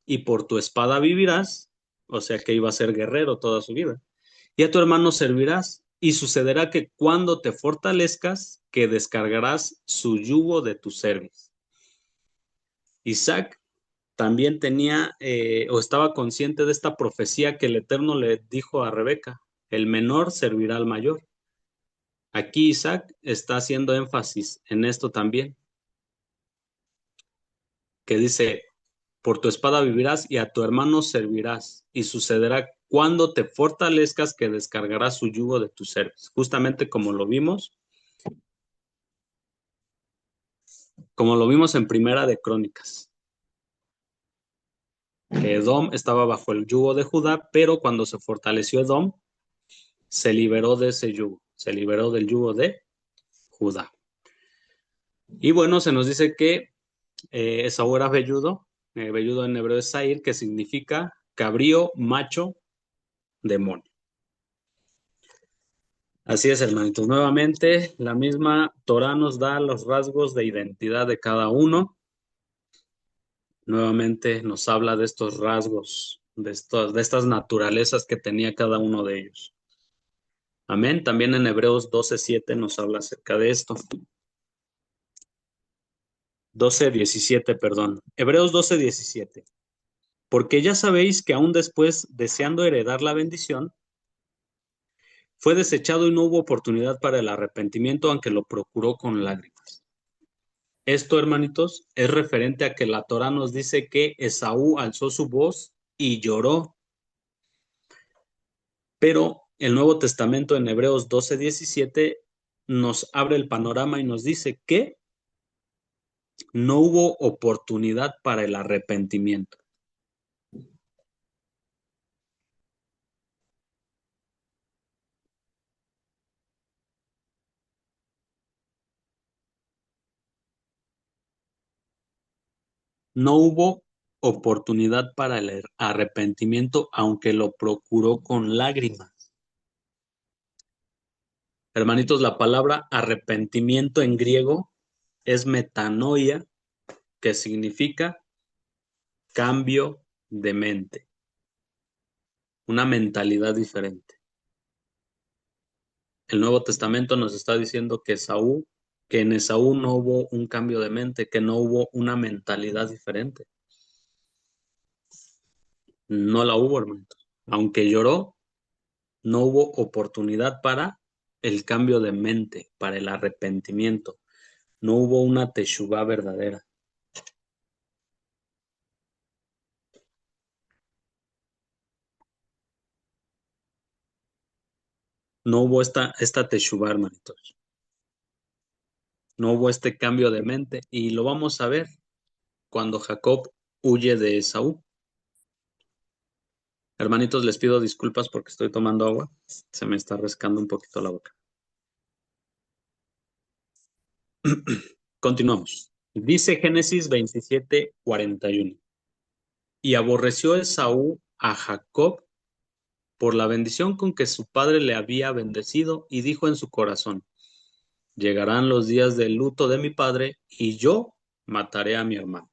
Y por tu espada vivirás, o sea que iba a ser guerrero toda su vida. Y a tu hermano servirás. Y sucederá que cuando te fortalezcas, que descargarás su yugo de tu cerviz. Isaac también tenía o estaba consciente de esta profecía que el Eterno le dijo a Rebeca, el menor servirá al mayor. Aquí Isaac está haciendo énfasis en esto también, que dice, por tu espada vivirás y a tu hermano servirás, y sucederá cuando te fortalezcas que descargarás su yugo de tus cerviz. Justamente como lo vimos en Primera de Crónicas. Que Edom estaba bajo el yugo de Judá, pero cuando se fortaleció Edom, se liberó de ese yugo, se liberó del yugo de Judá. Y bueno, se nos dice que Esaú era velludo, velludo en hebreo es Sair, que significa cabrío, macho, demonio. Así es, hermanitos. Nuevamente, la misma Torah nos da los rasgos de identidad de cada uno. Nuevamente nos habla de estos rasgos, de estas naturalezas que tenía cada uno de ellos. Amén. También en Hebreos 12:7 nos habla acerca de esto. 12:17, perdón. Hebreos 12:17. Porque ya sabéis que aún después, deseando heredar la bendición, fue desechado y no hubo oportunidad para el arrepentimiento, aunque lo procuró con lágrimas. Esto, hermanitos, es referente a que la Torá nos dice que Esaú alzó su voz y lloró. Pero el Nuevo Testamento en Hebreos 12:17 nos abre el panorama y nos dice que no hubo oportunidad para el arrepentimiento. No hubo oportunidad para el arrepentimiento, aunque lo procuró con lágrimas. Hermanitos, la palabra arrepentimiento en griego es metanoia, que significa cambio de mente, una mentalidad diferente. El Nuevo Testamento nos está diciendo que en Esaú no hubo un cambio de mente, que no hubo una mentalidad diferente. No la hubo, hermanitos. Aunque lloró, no hubo oportunidad para el cambio de mente, para el arrepentimiento. No hubo una teshuvá verdadera. No hubo esta teshuvá, hermanitos. No hubo este cambio de mente. Y lo vamos a ver cuando Jacob huye de Esaú. Hermanitos, les pido disculpas porque estoy tomando agua. Se me está rescando un poquito la boca. Continuamos. Dice Génesis 27:41. Y aborreció Esaú a Jacob por la bendición con que su padre le había bendecido, y dijo en su corazón: llegarán los días del luto de mi padre, y yo mataré a mi hermano.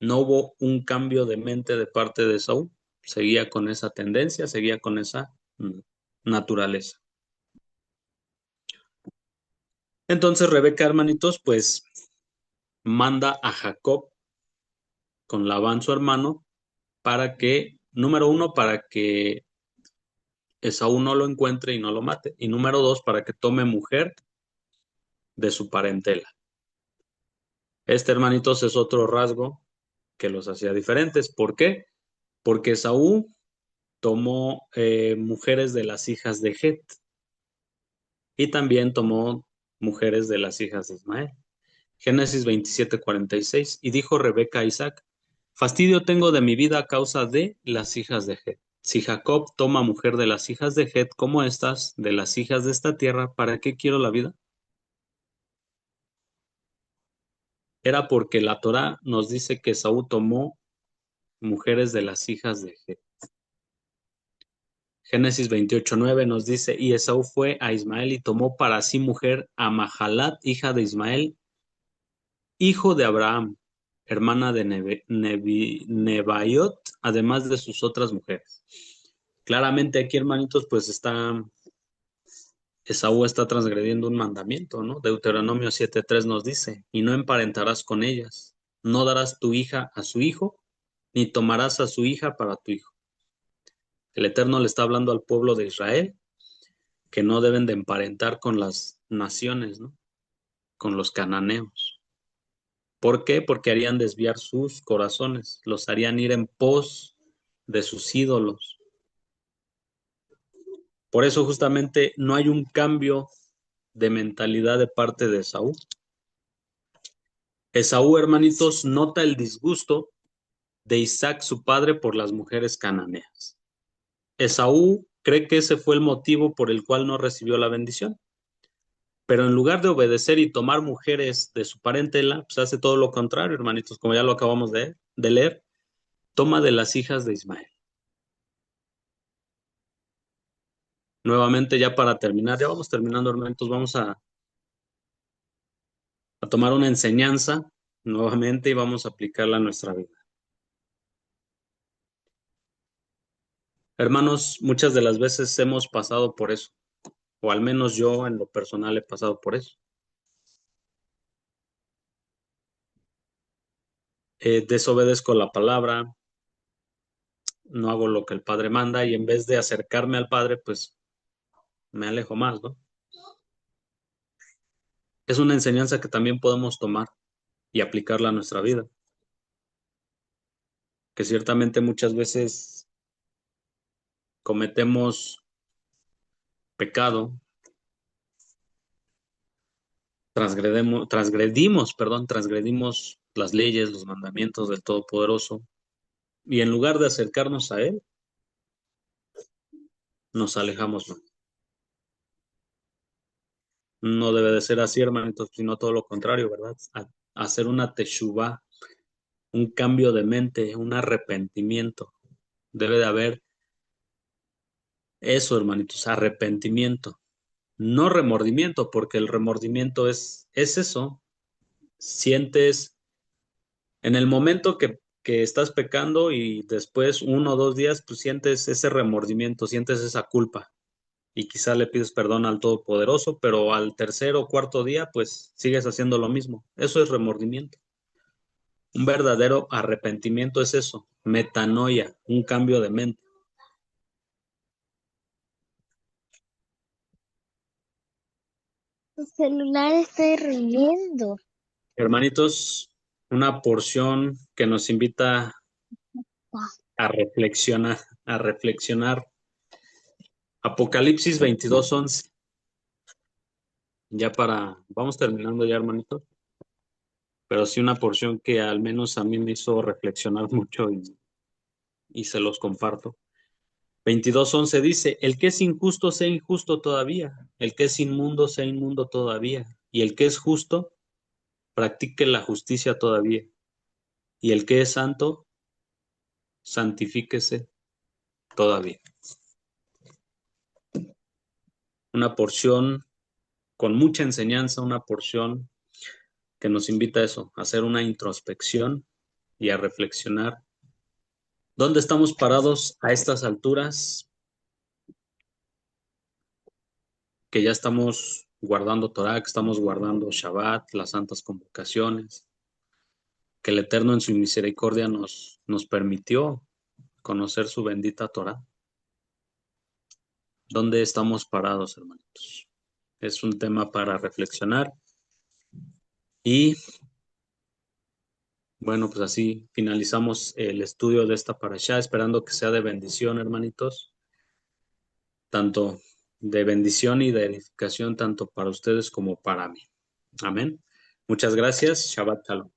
No hubo un cambio de mente de parte de Esaú. Seguía con esa tendencia, seguía con esa naturaleza. Entonces Rebeca, hermanitos, pues manda a Jacob con Labán, su hermano, para que, número uno, para que Esaú no lo encuentre y no lo mate. Y número dos, para que tome mujer de su parentela. Este, hermanitos, es otro rasgo que los hacía diferentes. ¿Por qué? Porque Esaú tomó mujeres de las hijas de Het y también tomó mujeres de las hijas de Ismael. Génesis 27:46. Y dijo Rebeca a Isaac: fastidio tengo de mi vida a causa de las hijas de Het. Si Jacob toma mujer de las hijas de Het como estas, de las hijas de esta tierra, ¿para qué quiero la vida? Era porque la Torá nos dice que Esaú tomó mujeres de las hijas de Het. Génesis 28:9 nos dice: y Esaú fue a Ismael y tomó para sí mujer a Mahalat, hija de Ismael, hijo de Abraham, hermana de Nebaiot, además de sus otras mujeres. Claramente aquí, hermanitos, pues Esaú está transgrediendo un mandamiento, ¿no? Deuteronomio 7:3 nos dice: y no emparentarás con ellas, no darás tu hija a su hijo, ni tomarás a su hija para tu hijo. El Eterno le está hablando al pueblo de Israel que no deben de emparentar con las naciones, ¿no? Con los cananeos. ¿Por qué? Porque harían desviar sus corazones, los harían ir en pos de sus ídolos. Por eso justamente no hay un cambio de mentalidad de parte de Esaú. Esaú, hermanitos, nota el disgusto de Isaac, su padre, por las mujeres cananeas. Esaú cree que ese fue el motivo por el cual no recibió la bendición. Pero en lugar de obedecer y tomar mujeres de su parentela, pues hace todo lo contrario, hermanitos, como ya lo acabamos de leer, toma de las hijas de Ismael. Nuevamente, ya para terminar, ya vamos terminando, hermanitos, vamos a tomar una enseñanza nuevamente y vamos a aplicarla a nuestra vida. Hermanos, muchas de las veces hemos pasado por eso, o al menos yo en lo personal he pasado por eso. Desobedezco la palabra, no hago lo que el Padre manda y en vez de acercarme al Padre, pues me alejo más, ¿no? Es una enseñanza que también podemos tomar y aplicarla a nuestra vida, que ciertamente muchas veces cometemos pecado, transgredimos las leyes, los mandamientos del Todopoderoso, y en lugar de acercarnos a Él, nos alejamos más. No debe de ser así, hermanitos, sino todo lo contrario, ¿verdad? Hacer una teshuvá, un cambio de mente, un arrepentimiento. Debe de haber eso, hermanitos, arrepentimiento, no remordimiento, porque el remordimiento es eso. Sientes en el momento que estás pecando y después 1 o 2 días, pues sientes ese remordimiento, sientes esa culpa y quizá le pides perdón al Todopoderoso, pero al tercer o cuarto día, pues sigues haciendo lo mismo. Eso es remordimiento. Un verdadero arrepentimiento es eso, metanoia, un cambio de mente. Tu celular está hirviendo. Hermanitos, una porción que nos invita a reflexionar, a reflexionar. Apocalipsis 22:11. Vamos terminando ya, hermanitos, pero sí una porción que al menos a mí me hizo reflexionar mucho y se los comparto. 22:11 dice, el que es injusto sea injusto todavía, el que es inmundo sea inmundo todavía, y el que es justo practique la justicia todavía, y el que es santo santifíquese todavía. Una porción con mucha enseñanza, una porción que nos invita a eso, a hacer una introspección y a reflexionar. ¿Dónde estamos parados a estas alturas? Que ya estamos guardando Torah, que estamos guardando Shabbat, las santas convocaciones, que el Eterno en su misericordia nos permitió conocer su bendita Torah. ¿Dónde estamos parados, hermanitos? Es un tema para reflexionar y bueno, pues así finalizamos el estudio de esta parashá, esperando que sea de bendición, hermanitos, tanto de bendición y de edificación, tanto para ustedes como para mí. Amén. Muchas gracias. Shabbat Shalom.